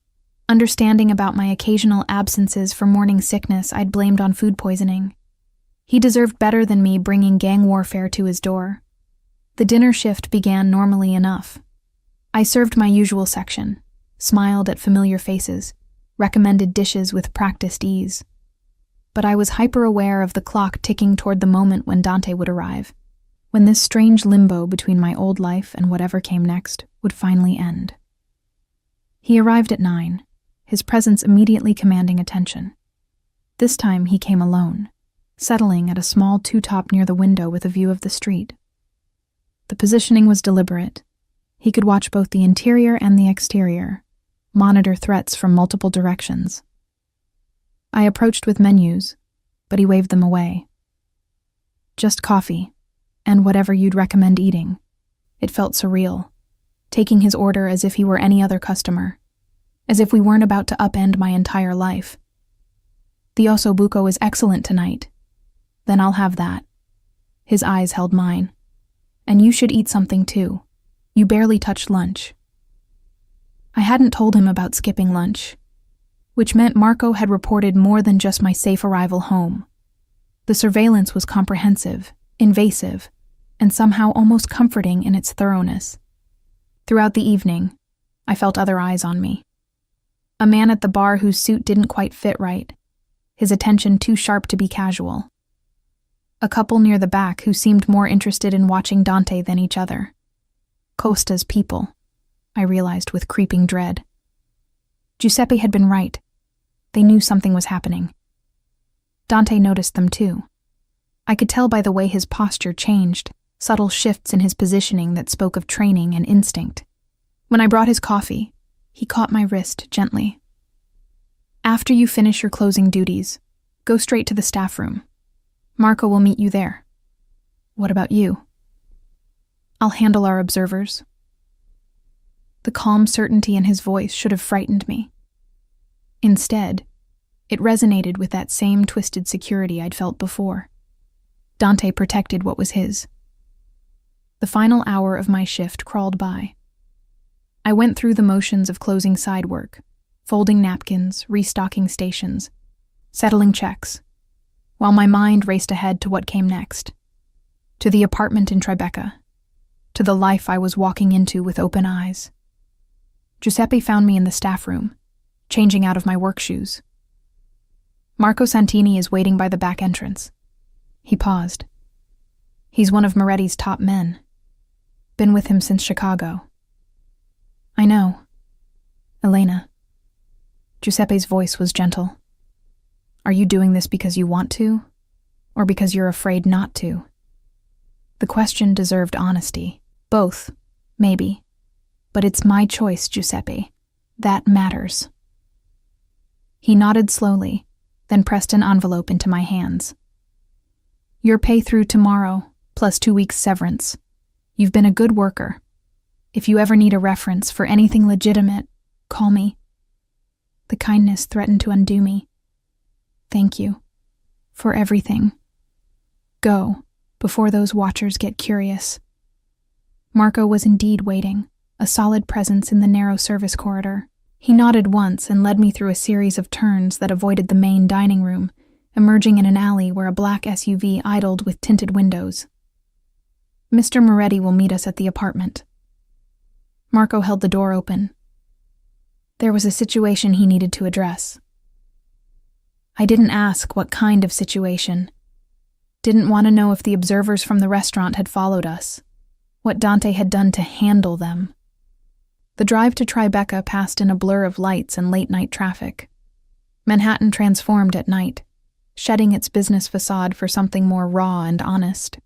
understanding about my occasional absences for morning sickness I'd blamed on food poisoning. He deserved better than me bringing gang warfare to his door. The dinner shift began normally enough. I served my usual section, smiled at familiar faces, recommended dishes with practiced ease. But I was hyper-aware of the clock ticking toward the moment when Dante would arrive, when this strange limbo between my old life and whatever came next would finally end. He arrived at 9, his presence immediately commanding attention. This time he came alone, settling at a small two-top near the window with a view of the street. The positioning was deliberate. He could watch both the interior and the exterior, monitor threats from multiple directions. I approached with menus, but he waved them away. Just coffee, and whatever you'd recommend eating. It felt surreal, taking his order as if he were any other customer, as if we weren't about to upend my entire life. The osso buco is excellent tonight. Then I'll have that. His eyes held mine. And you should eat something too. You barely touched lunch. I hadn't told him about skipping lunch, which meant Marco had reported more than just my safe arrival home. The surveillance was comprehensive, invasive, and somehow almost comforting in its thoroughness. Throughout the evening, I felt other eyes on me. A man at the bar whose suit didn't quite fit right, his attention too sharp to be casual. A couple near the back who seemed more interested in watching Dante than each other. Costa's people, I realized with creeping dread. Giuseppe had been right. They knew something was happening. Dante noticed them too. I could tell by the way his posture changed, subtle shifts in his positioning that spoke of training and instinct. When I brought his coffee, he caught my wrist gently. After you finish your closing duties, go straight to the staff room. Marco will meet you there. What about you? I'll handle our observers. The calm certainty in his voice should have frightened me. Instead, it resonated with that same twisted security I'd felt before. Dante protected what was his. The final hour of my shift crawled by. I went through the motions of closing side work, folding napkins, restocking stations, settling checks, while my mind raced ahead to what came next. To the apartment in Tribeca. To the life I was walking into with open eyes. Giuseppe found me in the staff room, changing out of my work shoes. Marco Santini is waiting by the back entrance. He paused. He's one of Moretti's top men. Been with him since Chicago. I know. Elena. Giuseppe's voice was gentle. Are you doing this because you want to, or because you're afraid not to? The question deserved honesty. Both, maybe. But it's my choice, Giuseppe. That matters. He nodded slowly, then pressed an envelope into my hands. Your pay through tomorrow, plus 2 weeks severance. You've been a good worker. If you ever need a reference for anything legitimate, call me. The kindness threatened to undo me. Thank you. For everything. Go, before those watchers get curious. Marco was indeed waiting, a solid presence in the narrow service corridor. He nodded once and led me through a series of turns that avoided the main dining room, emerging in an alley where a black SUV idled with tinted windows. Mr. Moretti will meet us at the apartment. Marco held the door open. There was a situation he needed to address. I didn't ask what kind of situation. Didn't want to know if the observers from the restaurant had followed us, what Dante had done to handle them. The drive to Tribeca passed in a blur of lights and late-night traffic. Manhattan transformed at night, shedding its business facade for something more raw and honest.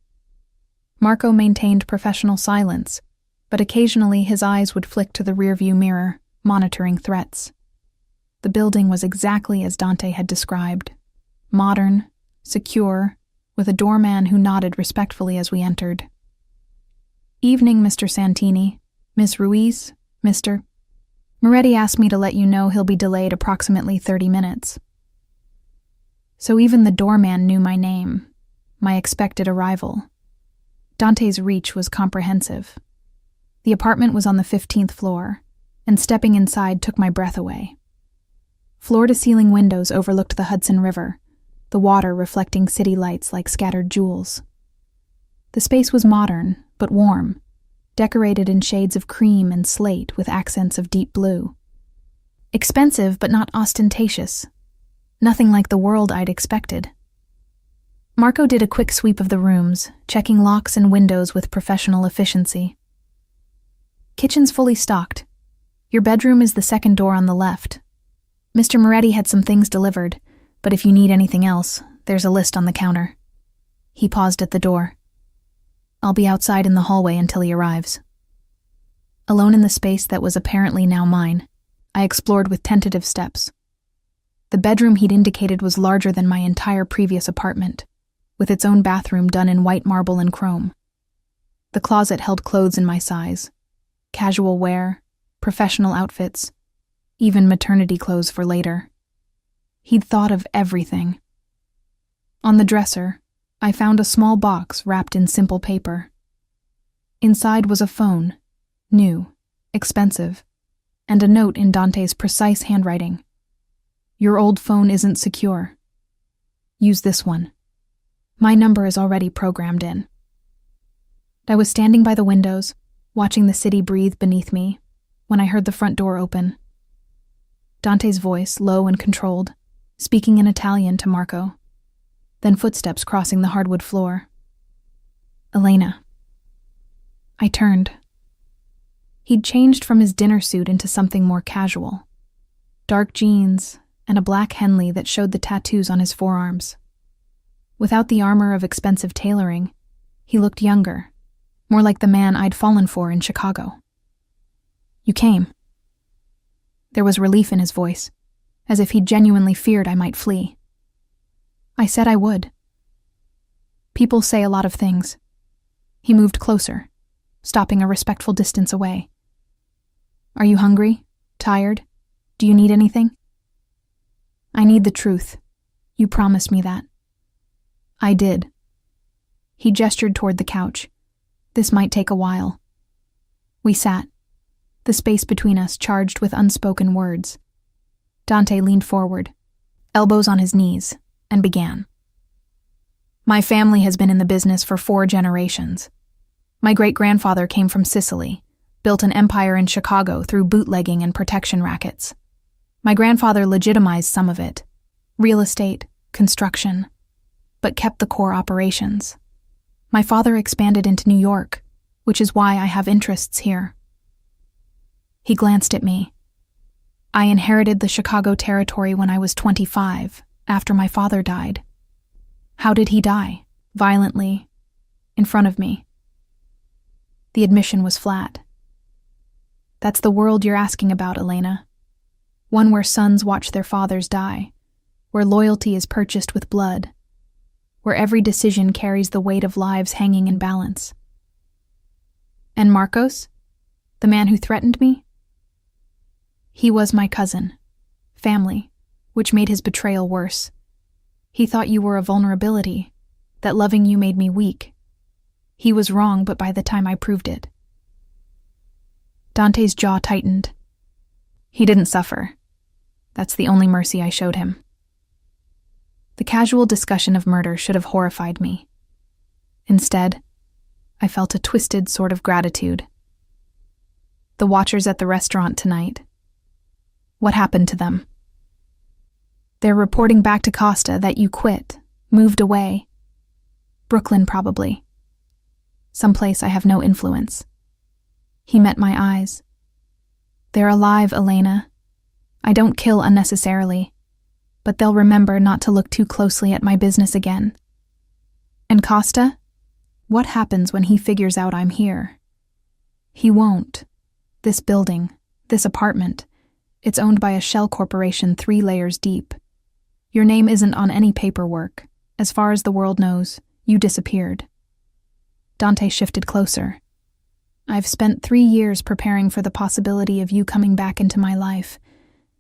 Marco maintained professional silence, but occasionally his eyes would flick to the rearview mirror, monitoring threats. The building was exactly as Dante had described. Modern, secure, with a doorman who nodded respectfully as we entered. Evening, Mr. Santini. Miss Ruiz, Mr. Moretti asked me to let you know he'll be delayed approximately 30 minutes. So even the doorman knew my name, my expected arrival. Dante's reach was comprehensive. The apartment was on the 15th floor, and stepping inside took my breath away. Floor-to-ceiling windows overlooked the Hudson River, the water reflecting city lights like scattered jewels. The space was modern, but warm, decorated in shades of cream and slate with accents of deep blue. Expensive, but not ostentatious. Nothing like the world I'd expected. Marco did a quick sweep of the rooms, checking locks and windows with professional efficiency. Kitchen's fully stocked. Your bedroom is the second door on the left. Mr. Moretti had some things delivered, but if you need anything else, there's a list on the counter. He paused at the door. I'll be outside in the hallway until he arrives. Alone in the space that was apparently now mine, I explored with tentative steps. The bedroom he'd indicated was larger than my entire previous apartment, with its own bathroom done in white marble and chrome. The closet held clothes in my size, casual wear, professional outfits, even maternity clothes for later. He'd thought of everything. On the dresser, I found a small box wrapped in simple paper. Inside was a phone, new, expensive, and a note in Dante's precise handwriting. Your old phone isn't secure. Use this one. My number is already programmed in. I was standing by the windows, watching the city breathe beneath me, when I heard the front door open. Dante's voice, low and controlled, speaking in Italian to Marco. Then footsteps crossing the hardwood floor. Elena. I turned. He'd changed from his dinner suit into something more casual. Dark jeans, and a black Henley that showed the tattoos on his forearms. Without the armor of expensive tailoring, he looked younger, more like the man I'd fallen for in Chicago. You came. There was relief in his voice, as if he'd genuinely feared I might flee. I said I would. People say a lot of things. He moved closer, stopping a respectful distance away. Are you hungry? Tired? Do you need anything? I need the truth. You promised me that. I did. He gestured toward the couch. This might take a while. We sat, the space between us charged with unspoken words. Dante leaned forward, elbows on his knees, and began. My family has been in the business for 4 generations. My great-grandfather came from Sicily, built an empire in Chicago through bootlegging and protection rackets. My grandfather legitimized some of it, real estate, construction, but kept the core operations. My father expanded into New York, which is why I have interests here. He glanced at me. I inherited the Chicago territory when I was 25, after my father died. How did he die? Violently, in front of me. The admission was flat. That's the world you're asking about, Elena. One where sons watch their fathers die, where loyalty is purchased with blood, where every decision carries the weight of lives hanging in balance. And Marcos? The man who threatened me? He was my cousin. Family, which made his betrayal worse. He thought you were a vulnerability, that loving you made me weak. He was wrong, but by the time I proved it. Dante's jaw tightened. He didn't suffer. That's the only mercy I showed him. The casual discussion of murder should have horrified me. Instead, I felt a twisted sort of gratitude. The watchers at the restaurant tonight. What happened to them? They're reporting back to Costa that you quit, moved away. Brooklyn, probably. Someplace I have no influence. He met my eyes. They're alive, Elena. I don't kill unnecessarily, but they'll remember not to look too closely at my business again. And Costa? What happens when he figures out I'm here? He won't. This building, this apartment, it's owned by a shell corporation 3 layers deep. Your name isn't on any paperwork. As far as the world knows, you disappeared. Dante shifted closer. I've spent 3 years preparing for the possibility of you coming back into my life,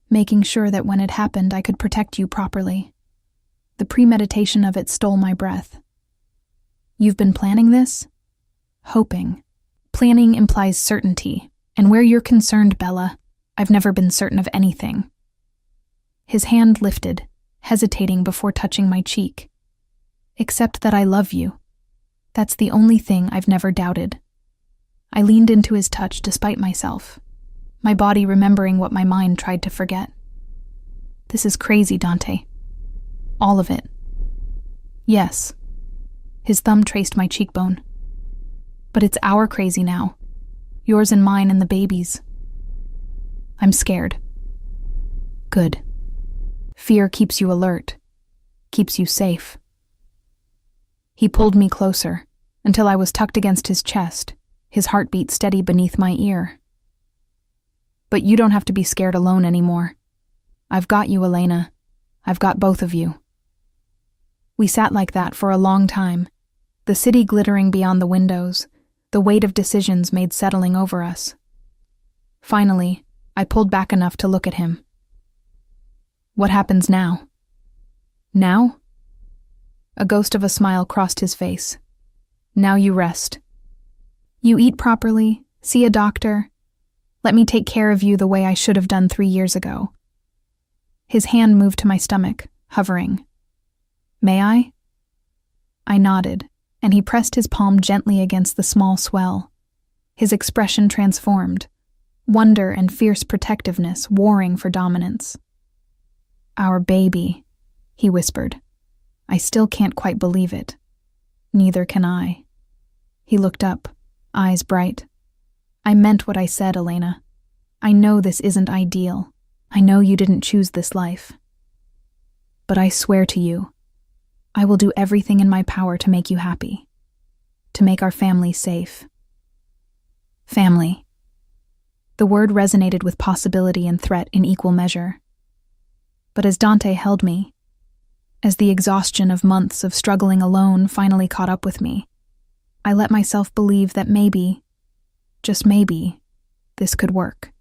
making sure that when it happened I could protect you properly. The premeditation of it stole my breath. You've been planning this? Hoping. Planning implies certainty, and where you're concerned, Bella, I've never been certain of anything. His hand lifted, hesitating before touching my cheek. Except that I love you. That's the only thing I've never doubted. I leaned into his touch despite myself, my body remembering what my mind tried to forget. This is crazy, Dante. All of it. Yes. His thumb traced my cheekbone. But it's our crazy now. Yours and mine and the baby's. I'm scared. Good. Fear keeps you alert, keeps you safe. He pulled me closer, until I was tucked against his chest, his heartbeat steady beneath my ear. But you don't have to be scared alone anymore. I've got you, Elena. I've got both of you. We sat like that for a long time, the city glittering beyond the windows, the weight of decisions made settling over us. Finally, I pulled back enough to look at him. What happens now? Now? A ghost of a smile crossed his face. Now you rest. You eat properly, see a doctor. Let me take care of you the way I should have done 3 years ago. His hand moved to my stomach, hovering. May I? I nodded, and he pressed his palm gently against the small swell. His expression transformed, wonder and fierce protectiveness warring for dominance. Our baby, he whispered. I still can't quite believe it. Neither can I. He looked up, eyes bright. I meant what I said, Elena. I know this isn't ideal. I know you didn't choose this life. But I swear to you, I will do everything in my power to make you happy, to make our family safe. Family. The word resonated with possibility and threat in equal measure. But as Dante held me, as the exhaustion of months of struggling alone finally caught up with me, I let myself believe that maybe, just maybe, this could work.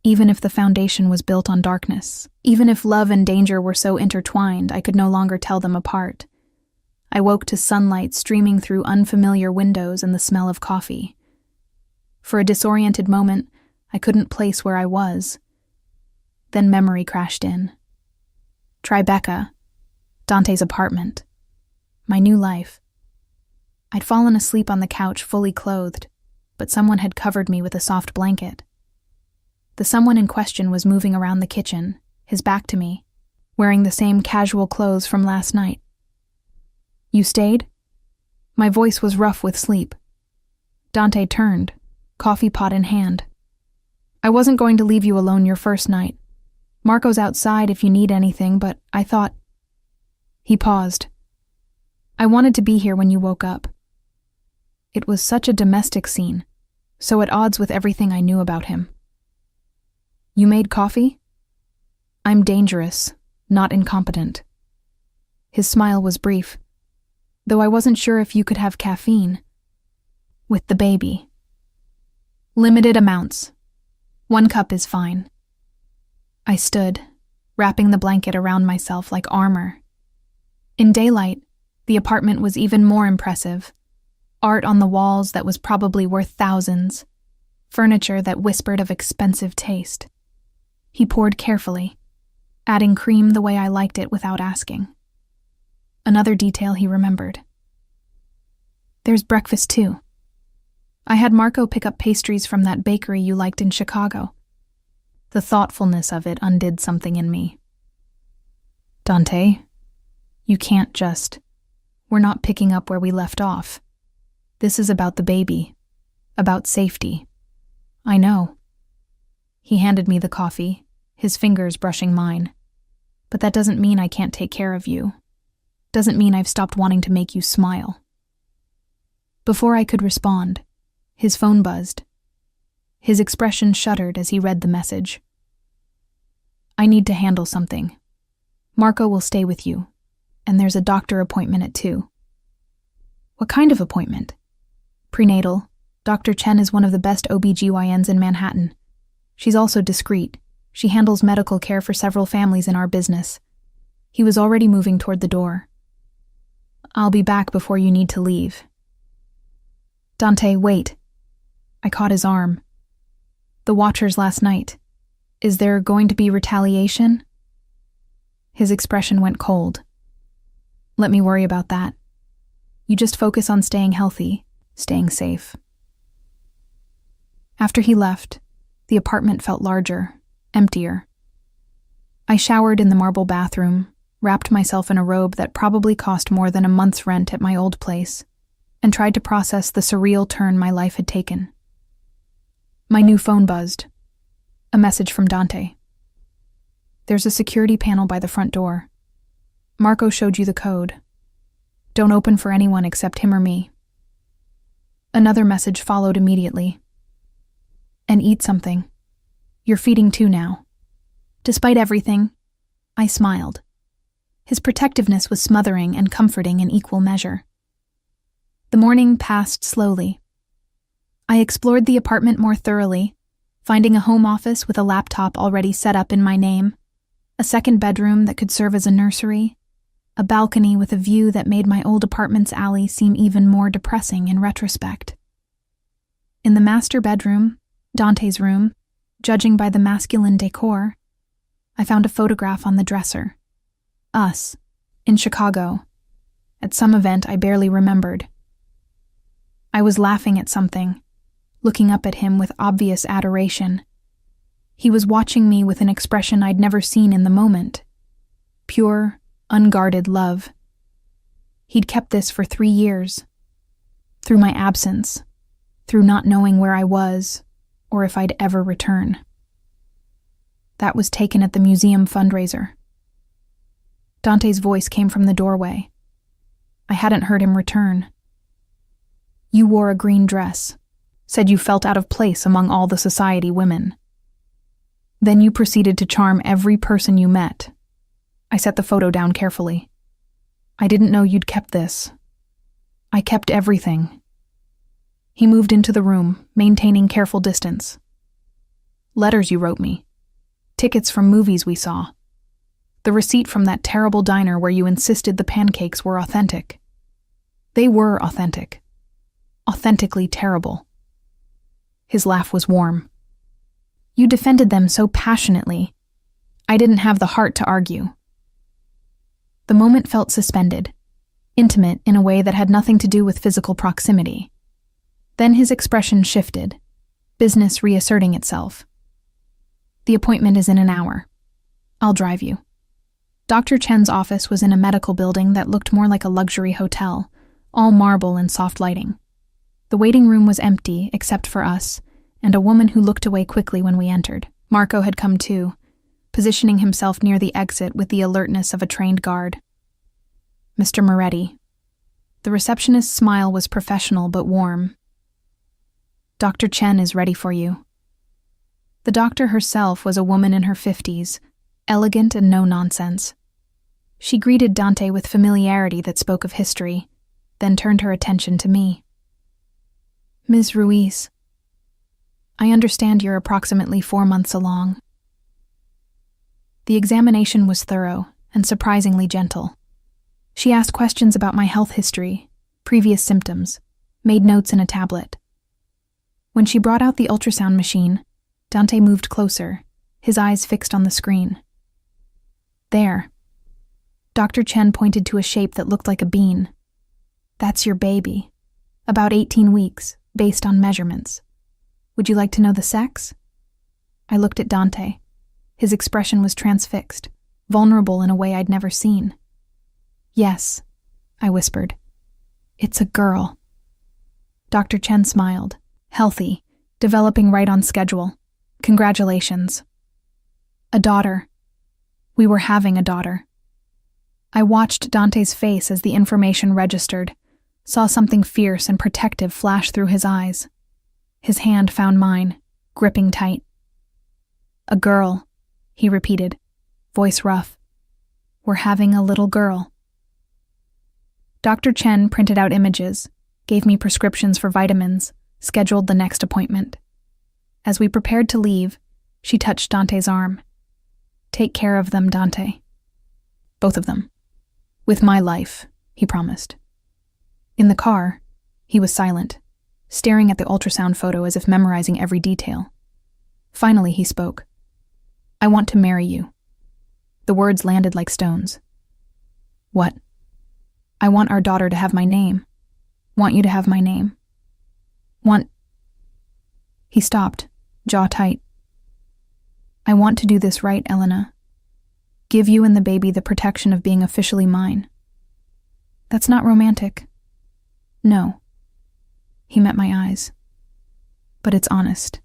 Even if the foundation was built on darkness, even if love and danger were so intertwined I could no longer tell them apart, I woke to sunlight streaming through unfamiliar windows and the smell of coffee. For a disoriented moment, I couldn't place where I was. Then memory crashed in. Tribeca, Dante's apartment, my new life. I'd fallen asleep on the couch fully clothed, but someone had covered me with a soft blanket. The someone in question was moving around the kitchen, his back to me, wearing the same casual clothes from last night. You stayed? My voice was rough with sleep. Dante turned, coffee pot in hand. I wasn't going to leave you alone your first night. Marco's outside if you need anything, but I thought... He paused. I wanted to be here when you woke up. It was such a domestic scene, so at odds with everything I knew about him. You made coffee? I'm dangerous, not incompetent. His smile was brief, though I wasn't sure if you could have caffeine. With the baby. Limited amounts. 1 cup is fine. I stood, wrapping the blanket around myself like armor. In daylight, the apartment was even more impressive. Art on the walls that was probably worth thousands. Furniture that whispered of expensive taste. He poured carefully, adding cream the way I liked it without asking. Another detail he remembered. There's breakfast too. I had Marco pick up pastries from that bakery you liked in Chicago. The thoughtfulness of it undid something in me. Dante, you can't just... We're not picking up where we left off. This is about the baby, about safety. I know. He handed me the coffee, his fingers brushing mine. But that doesn't mean I can't take care of you. Doesn't mean I've stopped wanting to make you smile. Before I could respond, his phone buzzed. His expression shuddered as he read the message. I need to handle something. Marco will stay with you, and there's a doctor appointment at 2. What kind of appointment? Prenatal. Dr. Chen is one of the best OBGYNs in Manhattan. She's also discreet. She handles medical care for several families in our business. He was already moving toward the door. "I'll be back before you need to leave." "Dante, wait." I caught his arm. "The Watchers last night. Is there going to be retaliation?" His expression went cold. "Let me worry about that. You just focus on staying healthy, staying safe." After he left, the apartment felt larger, emptier. I showered in the marble bathroom, wrapped myself in a robe that probably cost more than a month's rent at my old place, and tried to process the surreal turn my life had taken. My new phone buzzed. A message from Dante. "There's a security panel by the front door. Marco showed you the code. Don't open for anyone except him or me." Another message followed immediately. "And eat something. You're feeding too now." Despite everything, I smiled. His protectiveness was smothering and comforting in equal measure. The morning passed slowly. I explored the apartment more thoroughly, finding a home office with a laptop already set up in my name, a second bedroom that could serve as a nursery, a balcony with a view that made my old apartment's alley seem even more depressing in retrospect. In the master bedroom, Dante's room, judging by the masculine decor, I found a photograph on the dresser. Us, in Chicago, at some event I barely remembered. I was laughing at something, looking up at him with obvious adoration. He was watching me with an expression I'd never seen in the moment. Pure, unguarded love. He'd kept this for 3 years. Through my absence, through not knowing where I was, or if I'd ever return. That was taken at the museum fundraiser. Dante's voice came from the doorway. I hadn't heard him return. "You wore a green dress, said you felt out of place among all the society women. Then you proceeded to charm every person you met." I set the photo down carefully. "I didn't know you'd kept this. I kept everything." He moved into the room, maintaining careful distance. "Letters you wrote me. Tickets from movies we saw. The receipt from that terrible diner where you insisted the pancakes were authentic. They were authentic. Authentically terrible." His laugh was warm. "You defended them so passionately. I didn't have the heart to argue." The moment felt suspended, intimate in a way that had nothing to do with physical proximity. Then his expression shifted, business reasserting itself. "The appointment is in an hour. I'll drive you." Dr. Chen's office was in a medical building that looked more like a luxury hotel, all marble and soft lighting. The waiting room was empty except for us, and a woman who looked away quickly when we entered. Marco had come too, positioning himself near the exit with the alertness of a trained guard. "Mr. Moretti." The receptionist's smile was professional but warm. "Dr. Chen is ready for you." The doctor herself was a woman in her 50s, elegant and no-nonsense. She greeted Dante with familiarity that spoke of history, then turned her attention to me. "Ms. Ruiz, I understand you're approximately 4 months along." The examination was thorough and surprisingly gentle. She asked questions about my health history, previous symptoms, made notes in a tablet. When she brought out the ultrasound machine, Dante moved closer, his eyes fixed on the screen. "There." Dr. Chen pointed to a shape that looked like a bean. "That's your baby. About 18 weeks, based on measurements. Would you like to know the sex?" I looked at Dante. His expression was transfixed, vulnerable in a way I'd never seen. "Yes," I whispered. "It's a girl." Dr. Chen smiled. "Healthy, developing right on schedule. Congratulations." "A daughter. We were having a daughter." I watched Dante's face as the information registered, saw something fierce and protective flash through his eyes. His hand found mine, gripping tight. "A girl," he repeated, voice rough. "We're having a little girl." Dr. Chen printed out images, gave me prescriptions for vitamins, scheduled the next appointment. As we prepared to leave, she touched Dante's arm. "Take care of them, Dante." Both of them. With my life, he promised. In the car, he was silent, staring at the ultrasound photo as if memorizing every detail. Finally, he spoke. I want to marry you. The words landed like stones. What? I want our daughter to have my name. Want you to have my name. Want... He stopped, jaw tight. I want to do this right, Elena. Give you and the baby the protection of being officially mine. That's not romantic. No. He met my eyes. But it's honest.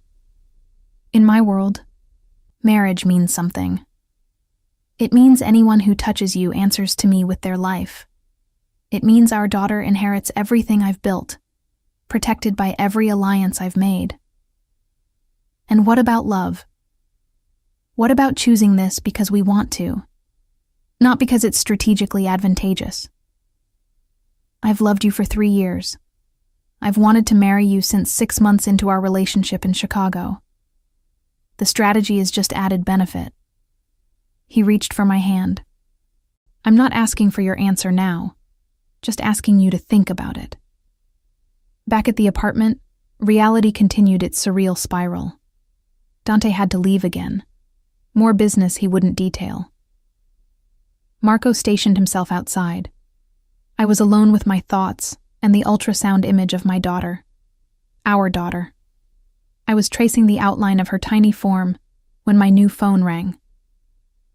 In my world, marriage means something. It means anyone who touches you answers to me with their life. It means our daughter inherits everything I've built, protected by every alliance I've made. And what about love? What about choosing this because we want to, not because it's strategically advantageous? I've loved you for 3 years. I've wanted to marry you since 6 months into our relationship in Chicago. The strategy is just added benefit. He reached for my hand. I'm not asking for your answer now, just asking you to think about it. Back at the apartment, reality continued its surreal spiral. Dante had to leave again. More business he wouldn't detail. Marco stationed himself outside. I was alone with my thoughts and the ultrasound image of my daughter. Our daughter. I was tracing the outline of her tiny form when my new phone rang.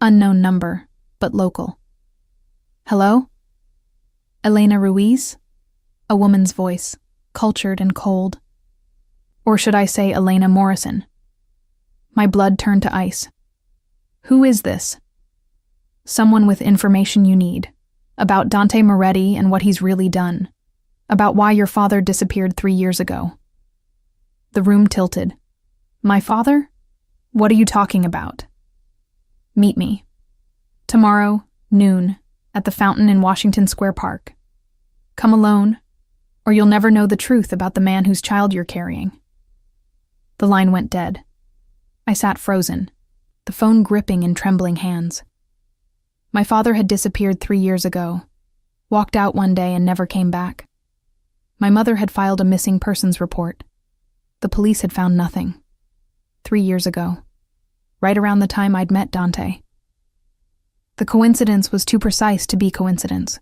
Unknown number, but local. Hello? Elena Ruiz? A woman's voice, cultured and cold. Or should I say Elena Morrison? My blood turned to ice. Who is this? Someone with information you need. About Dante Moretti and what he's really done. About why your father disappeared 3 years ago. The room tilted. My father? What are you talking about? Meet me. Tomorrow, noon, at the fountain in Washington Square Park. Come alone, or you'll never know the truth about the man whose child you're carrying. The line went dead. I sat frozen, the phone gripping in trembling hands. My father had disappeared 3 years ago, walked out one day and never came back. My mother had filed a missing persons report. The police had found nothing. 3 years ago, right around the time I'd met Dante. The coincidence was too precise to be coincidence.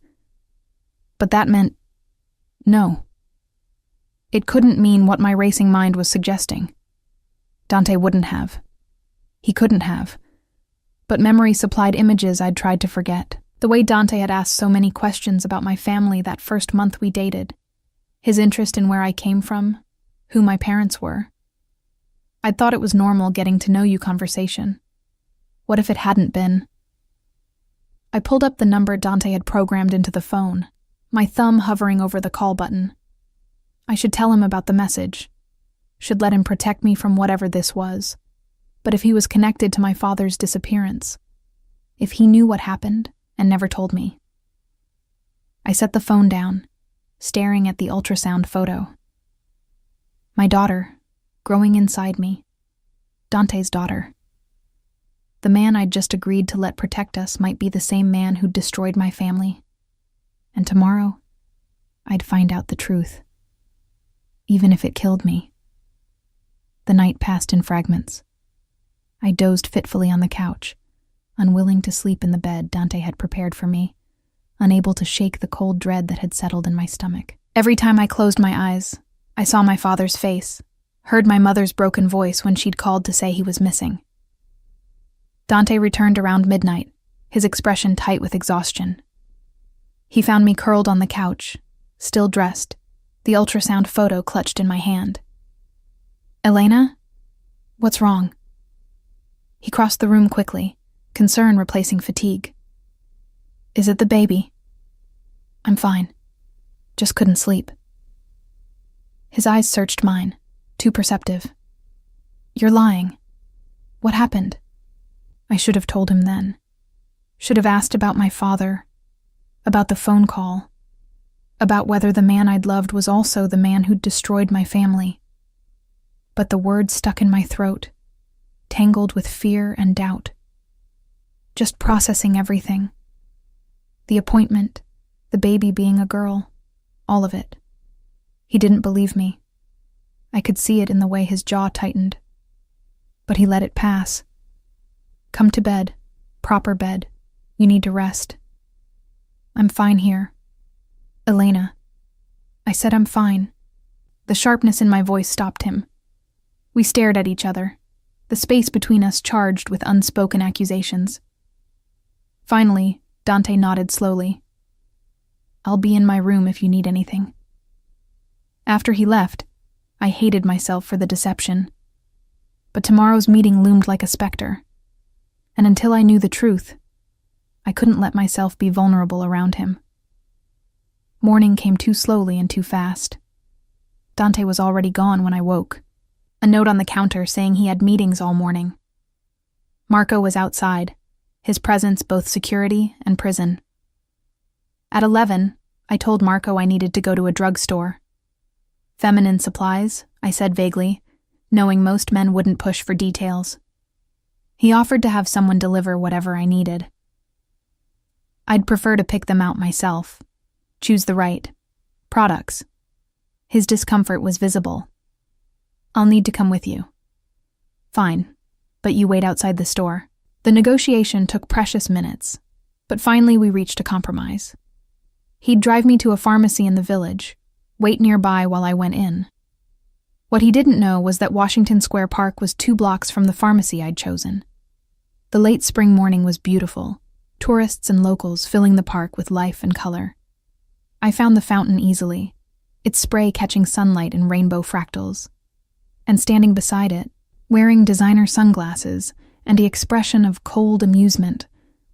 But that meant no. It couldn't mean what my racing mind was suggesting. Dante wouldn't have. He couldn't have. But memory supplied images I'd tried to forget. The way Dante had asked so many questions about my family that first month we dated. His interest in where I came from, who my parents were. I'd thought it was normal getting to know you conversation. What if it hadn't been? I pulled up the number Dante had programmed into the phone, my thumb hovering over the call button. I should tell him about the message. Should let him protect me from whatever this was. But if he was connected to my father's disappearance, if he knew what happened and never told me. I set the phone down, staring at the ultrasound photo. My daughter, growing inside me. Dante's daughter. The man I'd just agreed to let protect us might be the same man who'd destroyed my family. And tomorrow, I'd find out the truth. Even if it killed me. The night passed in fragments. I dozed fitfully on the couch, unwilling to sleep in the bed Dante had prepared for me, unable to shake the cold dread that had settled in my stomach. Every time I closed my eyes, I saw my father's face, heard my mother's broken voice when she'd called to say he was missing. Dante returned around midnight, his expression tight with exhaustion. He found me curled on the couch, still dressed, the ultrasound photo clutched in my hand. Elena? What's wrong? He crossed the room quickly, concern replacing fatigue. Is it the baby? I'm fine. Just couldn't sleep. His eyes searched mine, too perceptive. You're lying. What happened? I should have told him then. Should have asked about my father, about the phone call, about whether the man I'd loved was also the man who'd destroyed my family. But the words stuck in my throat, tangled with fear and doubt. Just processing everything, The appointment, the baby being a girl, all of it. He didn't believe me. I could see it in the way his jaw tightened. But he let it pass. Come to bed, proper bed. You need to rest. I'm fine here. Elena. I said I'm fine. The sharpness in my voice stopped him. We stared at each other, the space between us charged with unspoken accusations. Finally, Dante nodded slowly. I'll be in my room if you need anything. After he left, I hated myself for the deception. But tomorrow's meeting loomed like a specter. And until I knew the truth, I couldn't let myself be vulnerable around him. Morning came too slowly and too fast. Dante was already gone when I woke. A note on the counter saying he had meetings all morning. Marco was outside, his presence both security and prison. At 11, I told Marco I needed to go to a drugstore. Feminine supplies, I said vaguely, knowing most men wouldn't push for details. He offered to have someone deliver whatever I needed. I'd prefer to pick them out myself, choose the right products. His discomfort was visible. I'll need to come with you. Fine, but you wait outside the store. The negotiation took precious minutes, but finally we reached a compromise. He'd drive me to a pharmacy in the village, wait nearby while I went in. What he didn't know was that Washington Square Park was 2 blocks from the pharmacy I'd chosen. The late spring morning was beautiful, tourists and locals filling the park with life and color. I found the fountain easily, its spray catching sunlight in rainbow fractals. And standing beside it, wearing designer sunglasses and the expression of cold amusement,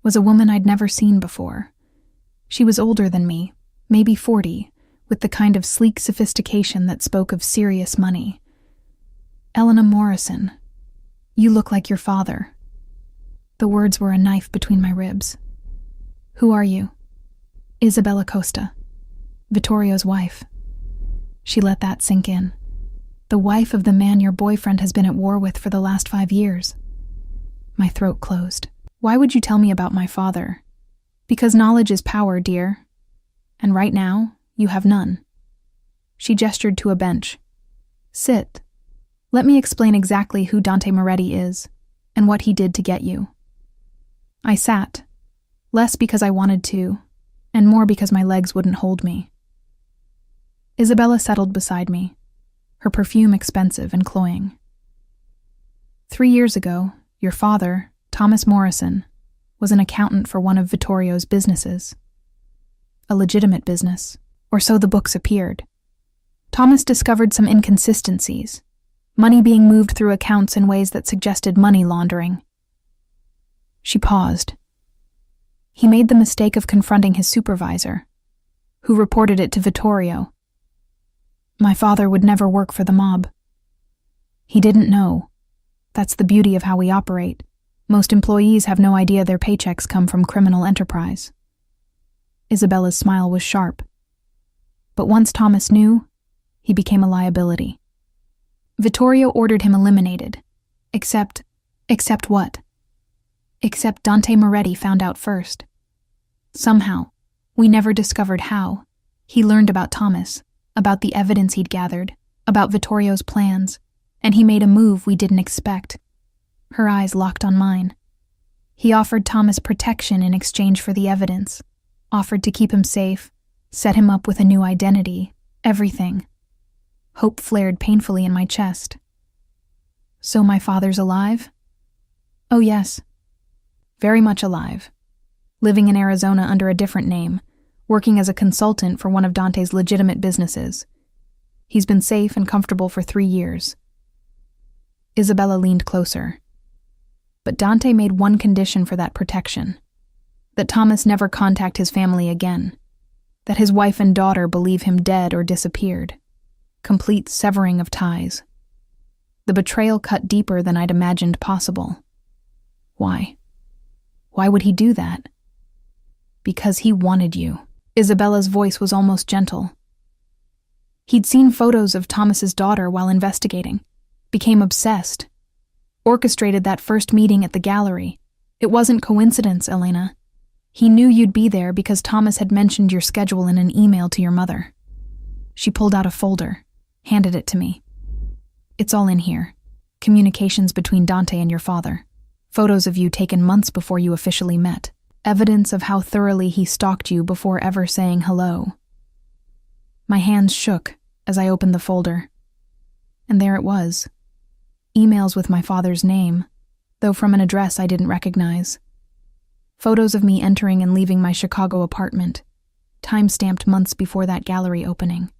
was a woman I'd never seen before. She was older than me, maybe 40, with the kind of sleek sophistication that spoke of serious money. Elena Morrison, you look like your father. The words were a knife between my ribs. Who are you? Isabella Costa, Vittorio's wife. She let that sink in. The wife of the man your boyfriend has been at war with for the last 5 years. My throat closed. Why would you tell me about my father? Because knowledge is power, dear. And right now, you have none. She gestured to a bench. Sit. Let me explain exactly who Dante Moretti is, and what he did to get you. I sat, less because I wanted to, and more because my legs wouldn't hold me. Isabella settled beside me, her perfume expensive and cloying. 3 years ago, your father, Thomas Morrison, was an accountant for one of Vittorio's businesses. A legitimate business, or so the books appeared. Thomas discovered some inconsistencies, money being moved through accounts in ways that suggested money laundering. She paused. He made the mistake of confronting his supervisor, who reported it to Vittorio. My father would never work for the mob. He didn't know. That's the beauty of how we operate. Most employees have no idea their paychecks come from criminal enterprise. Isabella's smile was sharp. But once Thomas knew, he became a liability. Vittorio ordered him eliminated. Except what? Except Dante Moretti found out first. Somehow, we never discovered how, he learned about Thomas, about the evidence he'd gathered, about Vittorio's plans, and he made a move we didn't expect. Her eyes locked on mine. He offered Thomas protection in exchange for the evidence, offered to keep him safe, set him up with a new identity, everything. Hope flared painfully in my chest. So my father's alive? Oh yes. Very much alive. Living in Arizona under a different name, working as a consultant for one of Dante's legitimate businesses. He's been safe and comfortable for 3 years. Isabella leaned closer. But Dante made one condition for that protection. That Thomas never contact his family again. That his wife and daughter believe him dead or disappeared. Complete severing of ties. The betrayal cut deeper than I'd imagined possible. Why? Why would he do that? Because he wanted you. Isabella's voice was almost gentle. He'd seen photos of Thomas's daughter while investigating, became obsessed, orchestrated that first meeting at the gallery. It wasn't coincidence, Elena. He knew you'd be there because Thomas had mentioned your schedule in an email to your mother. She pulled out a folder, handed it to me. It's all in here. Communications between Dante and your father. Photos of you taken months before you officially met. Evidence of how thoroughly he stalked you before ever saying hello. My hands shook as I opened the folder. And there it was. Emails with my father's name, though from an address I didn't recognize. Photos of me entering and leaving my Chicago apartment, time-stamped months before that gallery opening.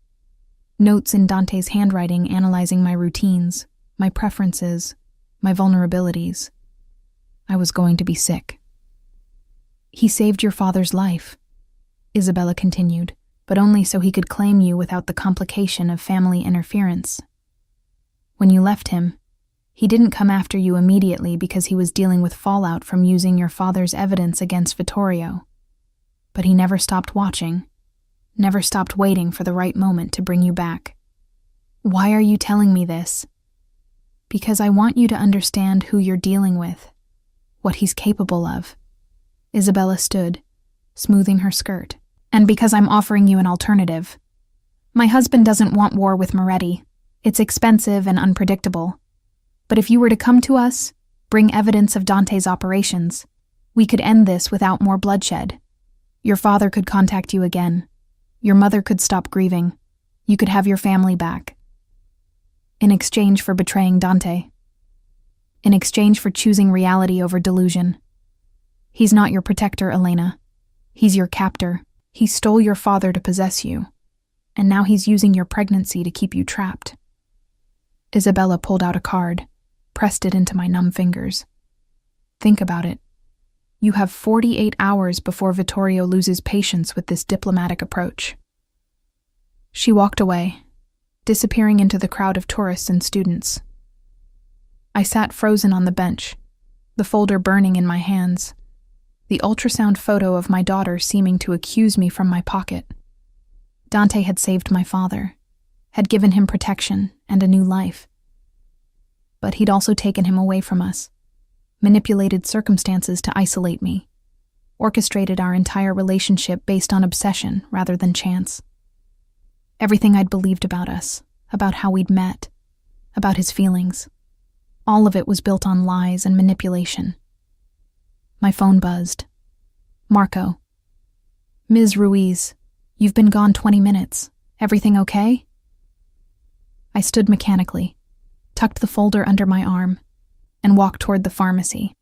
Notes in Dante's handwriting analyzing my routines, my preferences, my vulnerabilities. I was going to be sick. He saved your father's life, Isabella continued, but only so he could claim you without the complication of family interference. When you left him, he didn't come after you immediately because he was dealing with fallout from using your father's evidence against Vittorio. But he never stopped watching, never stopped waiting for the right moment to bring you back. Why are you telling me this? Because I want you to understand who you're dealing with, what he's capable of. Isabella stood, smoothing her skirt. And because I'm offering you an alternative. My husband doesn't want war with Moretti. It's expensive and unpredictable. But if you were to come to us, bring evidence of Dante's operations, we could end this without more bloodshed. Your father could contact you again. Your mother could stop grieving. You could have your family back. In exchange for betraying Dante. In exchange for choosing reality over delusion. He's not your protector, Elena. He's your captor. He stole your father to possess you, and now he's using your pregnancy to keep you trapped. Isabella pulled out a card, pressed it into my numb fingers. Think about it. You have 48 hours before Vittorio loses patience with this diplomatic approach. She walked away, disappearing into the crowd of tourists and students. I sat frozen on the bench, the folder burning in my hands. The ultrasound photo of my daughter seeming to accuse me from my pocket. Dante had saved my father, had given him protection and a new life. But he'd also taken him away from us, manipulated circumstances to isolate me, orchestrated our entire relationship based on obsession rather than chance. Everything I'd believed about us, about how we'd met, about his feelings, all of it was built on lies and manipulation. My phone buzzed. Marco. Ms. Ruiz, you've been gone 20 minutes. Everything okay? I stood mechanically, tucked the folder under my arm, and walked toward the pharmacy.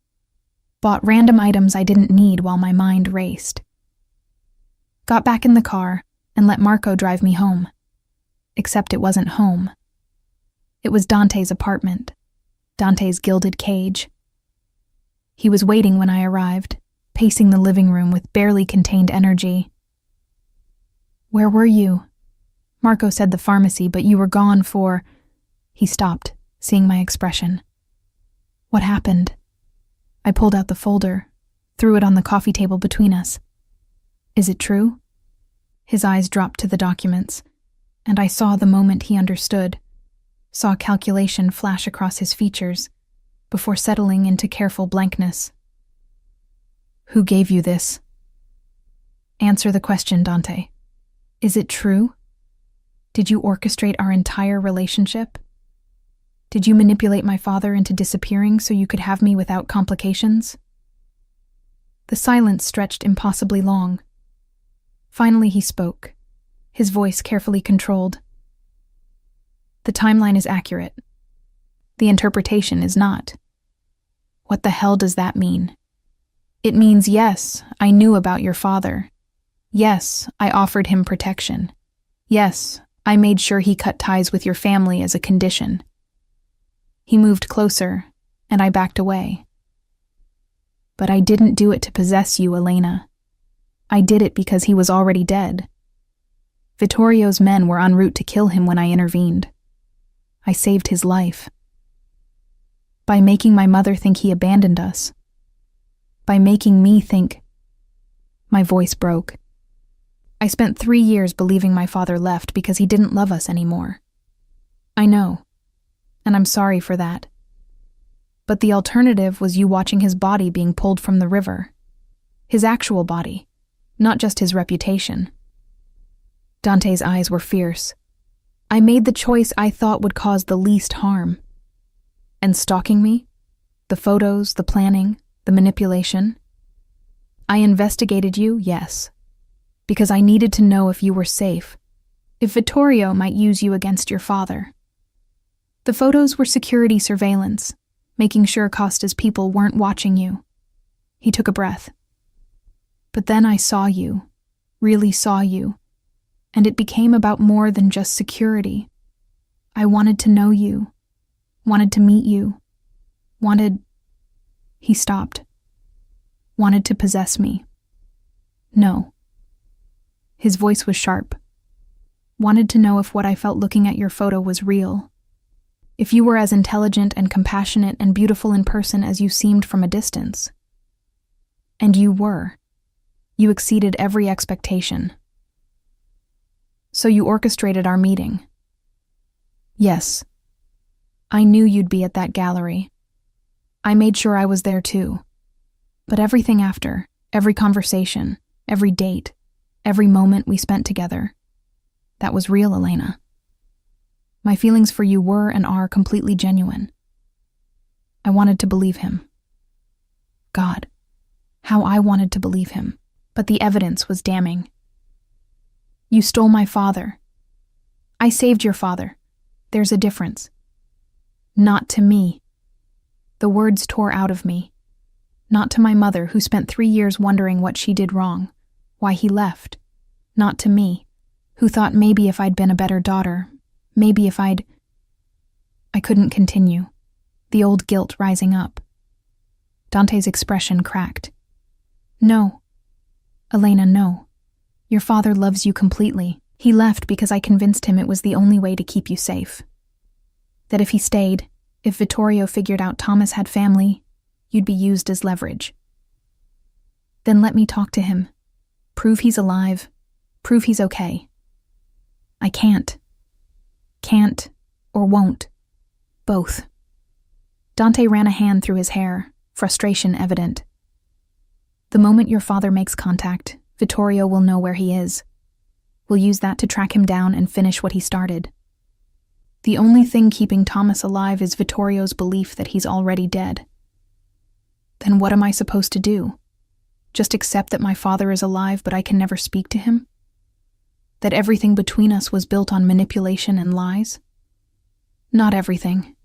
Bought random items I didn't need while my mind raced. Got back in the car and let Marco drive me home. Except it wasn't home. It was Dante's apartment, Dante's gilded cage. He was waiting when I arrived, pacing the living room with barely contained energy. Where were you? Marco said the pharmacy, but you were gone for... He stopped, seeing my expression. What happened? I pulled out the folder, threw it on the coffee table between us. Is it true? His eyes dropped to the documents, and I saw the moment he understood, saw calculation flash across his features, before settling into careful blankness. Who gave you this? Answer the question, Dante. Is it true? Did you orchestrate our entire relationship? Did you manipulate my father into disappearing so you could have me without complications? The silence stretched impossibly long. Finally he spoke, his voice carefully controlled. The timeline is accurate. The interpretation is not. What the hell does that mean? It means yes, I knew about your father. Yes, I offered him protection. Yes, I made sure he cut ties with your family as a condition. He moved closer, and I backed away. But I didn't do it to possess you, Elena. I did it because he was already dead. Vittorio's men were en route to kill him when I intervened. I saved his life. By making my mother think he abandoned us. By making me think... My voice broke. I spent 3 years believing my father left because he didn't love us anymore. I know, and I'm sorry for that. But the alternative was you watching his body being pulled from the river. His actual body, not just his reputation. Dante's eyes were fierce. I made the choice I thought would cause the least harm. And stalking me? The photos, the planning, the manipulation? I investigated you, yes, because I needed to know if you were safe, if Vittorio might use you against your father. The photos were security surveillance, making sure Costa's people weren't watching you. He took a breath. But then I saw you, really saw you, and it became about more than just security. I wanted to know you, wanted to meet you, He stopped. Wanted to possess me. No. His voice was sharp. Wanted to know if what I felt looking at your photo was real. If you were as intelligent and compassionate and beautiful in person as you seemed from a distance. And you were. You exceeded every expectation. So you orchestrated our meeting. Yes. I knew you'd be at that gallery. I made sure I was there too. But everything after, every conversation, every date, every moment we spent together, that was real, Elena. My feelings for you were and are completely genuine. I wanted to believe him. God, how I wanted to believe him, but the evidence was damning. You stole my father. I saved your father. There's a difference. Not to me. The words tore out of me. Not to my mother, who spent 3 years wondering what she did wrong, why he left. Not to me, who thought maybe if I'd been a better daughter, maybe if I couldn't continue, the old guilt rising up. Dante's expression cracked. No. Elena, no. Your father loves you completely. He left because I convinced him it was the only way to keep you safe. That if he stayed, if Vittorio figured out Thomas had family, you'd be used as leverage. Then let me talk to him. Prove he's alive. Prove he's okay. I can't. Can't or won't. Both. Dante ran a hand through his hair, frustration evident. The moment your father makes contact, Vittorio will know where he is. We'll use that to track him down and finish what he started. The only thing keeping Thomas alive is Vittorio's belief that he's already dead. Then what am I supposed to do? Just accept that my father is alive but I can never speak to him? That everything between us was built on manipulation and lies? Not everything.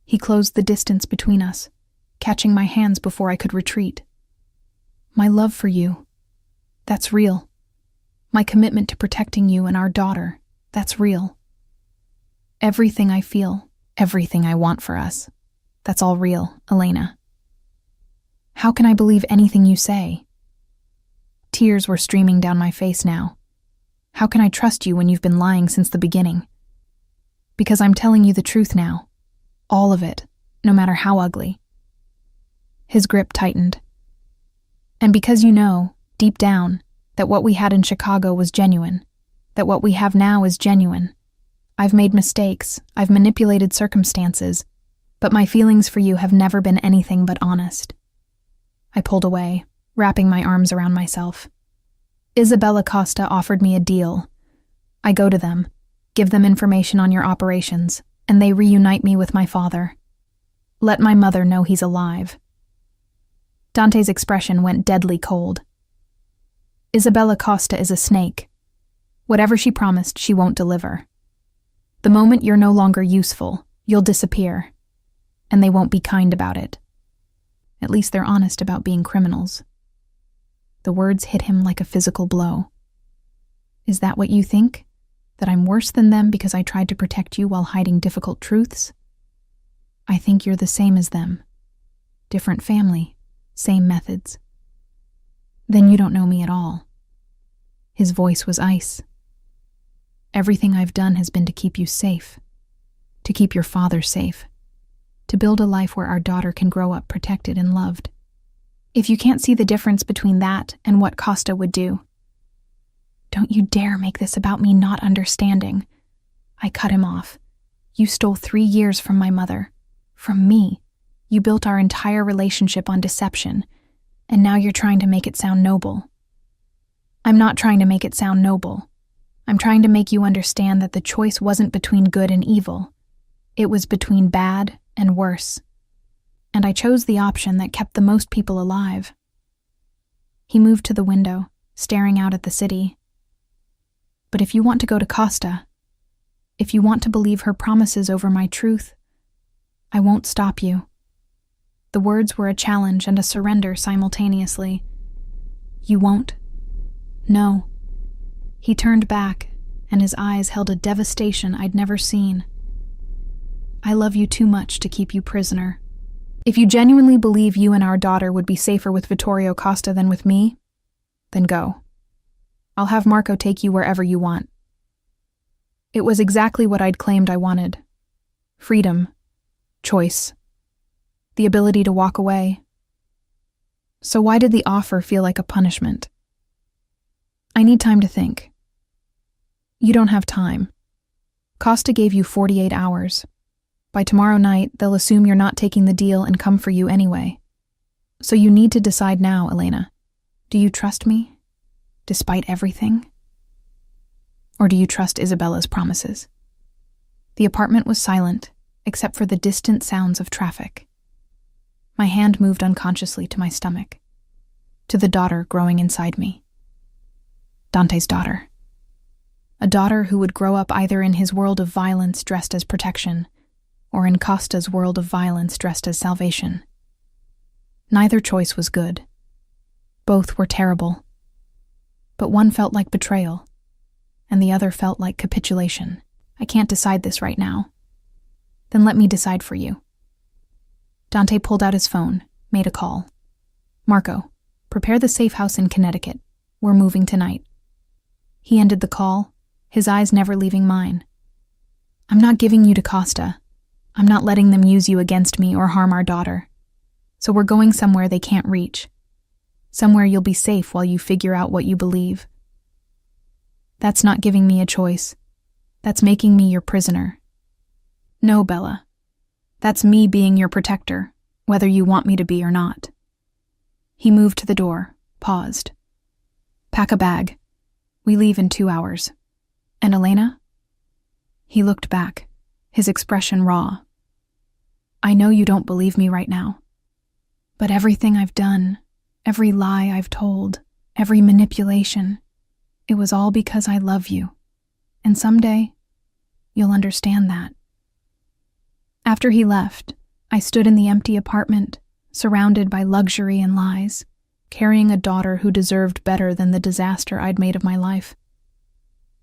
He closed the distance between us, catching my hands before I could retreat. My love for you, that's real. My commitment to protecting you and our daughter, that's real. Everything I feel, everything I want for us, that's all real, Elena. How can I believe anything you say? Tears were streaming down my face now. How can I trust you when you've been lying since the beginning? Because I'm telling you the truth now. All of it, no matter how ugly. His grip tightened. And because you know, deep down, that what we had in Chicago was genuine, that what we have now is genuine. I've made mistakes, I've manipulated circumstances, but my feelings for you have never been anything but honest. I pulled away, wrapping my arms around myself. Isabella Costa offered me a deal. I go to them, give them information on your operations, and they reunite me with my father. Let my mother know he's alive. Dante's expression went deadly cold. Isabella Costa is a snake. Whatever she promised, she won't deliver. The moment you're no longer useful, you'll disappear, and they won't be kind about it. At least they're honest about being criminals. The words hit him like a physical blow. Is that what you think? That I'm worse than them because I tried to protect you while hiding difficult truths? I think you're the same as them. Different family, same methods. Then you don't know me at all. His voice was ice. Everything I've done has been to keep you safe, to keep your father safe, to build a life where our daughter can grow up protected and loved. If you can't see the difference between that and what Costa would do, don't you dare make this about me not understanding. I cut him off. You stole 3 years from my mother. From me. You built our entire relationship on deception. And now you're trying to make it sound noble. I'm not trying to make it sound noble. I'm trying to make you understand that the choice wasn't between good and evil. It was between bad and worse. And I chose the option that kept the most people alive. He moved to the window, staring out at the city. But if you want to go to Costa, if you want to believe her promises over my truth, I won't stop you. The words were a challenge and a surrender simultaneously. You won't? No. He turned back, and his eyes held a devastation I'd never seen. I love you too much to keep you prisoner. If you genuinely believe you and our daughter would be safer with Vittorio Costa than with me, then go. I'll have Marco take you wherever you want. It was exactly what I'd claimed I wanted. Freedom. Choice. The ability to walk away. So why did the offer feel like a punishment? I need time to think. You don't have time. Costa gave you 48 hours. By tomorrow night, they'll assume you're not taking the deal and come for you anyway. So you need to decide now, Elena. Do you trust me, despite everything? Or do you trust Isabella's promises? The apartment was silent, except for the distant sounds of traffic. My hand moved unconsciously to my stomach, to the daughter growing inside me. Dante's daughter. A daughter who would grow up either in his world of violence dressed as protection, or in Costa's world of violence dressed as salvation. Neither choice was good. Both were terrible. But one felt like betrayal, and the other felt like capitulation. I can't decide this right now. Then let me decide for you. Dante pulled out his phone, made a call. Marco, prepare the safe house in Connecticut. We're moving tonight. He ended the call, his eyes never leaving mine. I'm not giving you to Costa. I'm not letting them use you against me or harm our daughter. So we're going somewhere they can't reach. Somewhere you'll be safe while you figure out what you believe. That's not giving me a choice. That's making me your prisoner. No, Bella. That's me being your protector, whether you want me to be or not. He moved to the door, paused. Pack a bag. We leave in 2 hours. And Elena? He looked back, his expression raw. I know you don't believe me right now. But everything I've done, every lie I've told, every manipulation, it was all because I love you. And someday, you'll understand that. After he left, I stood in the empty apartment, surrounded by luxury and lies, carrying a daughter who deserved better than the disaster I'd made of my life.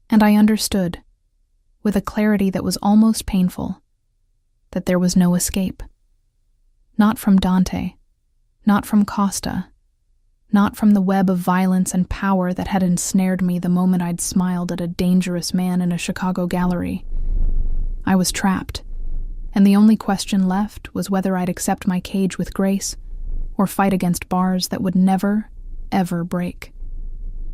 And I understood, with a clarity that was almost painful, that there was no escape. Not from Dante, not from Costa, not from the web of violence and power that had ensnared me the moment I'd smiled at a dangerous man in a Chicago gallery. I was trapped, and the only question left was whether I'd accept my cage with grace or fight against bars that would never, ever break.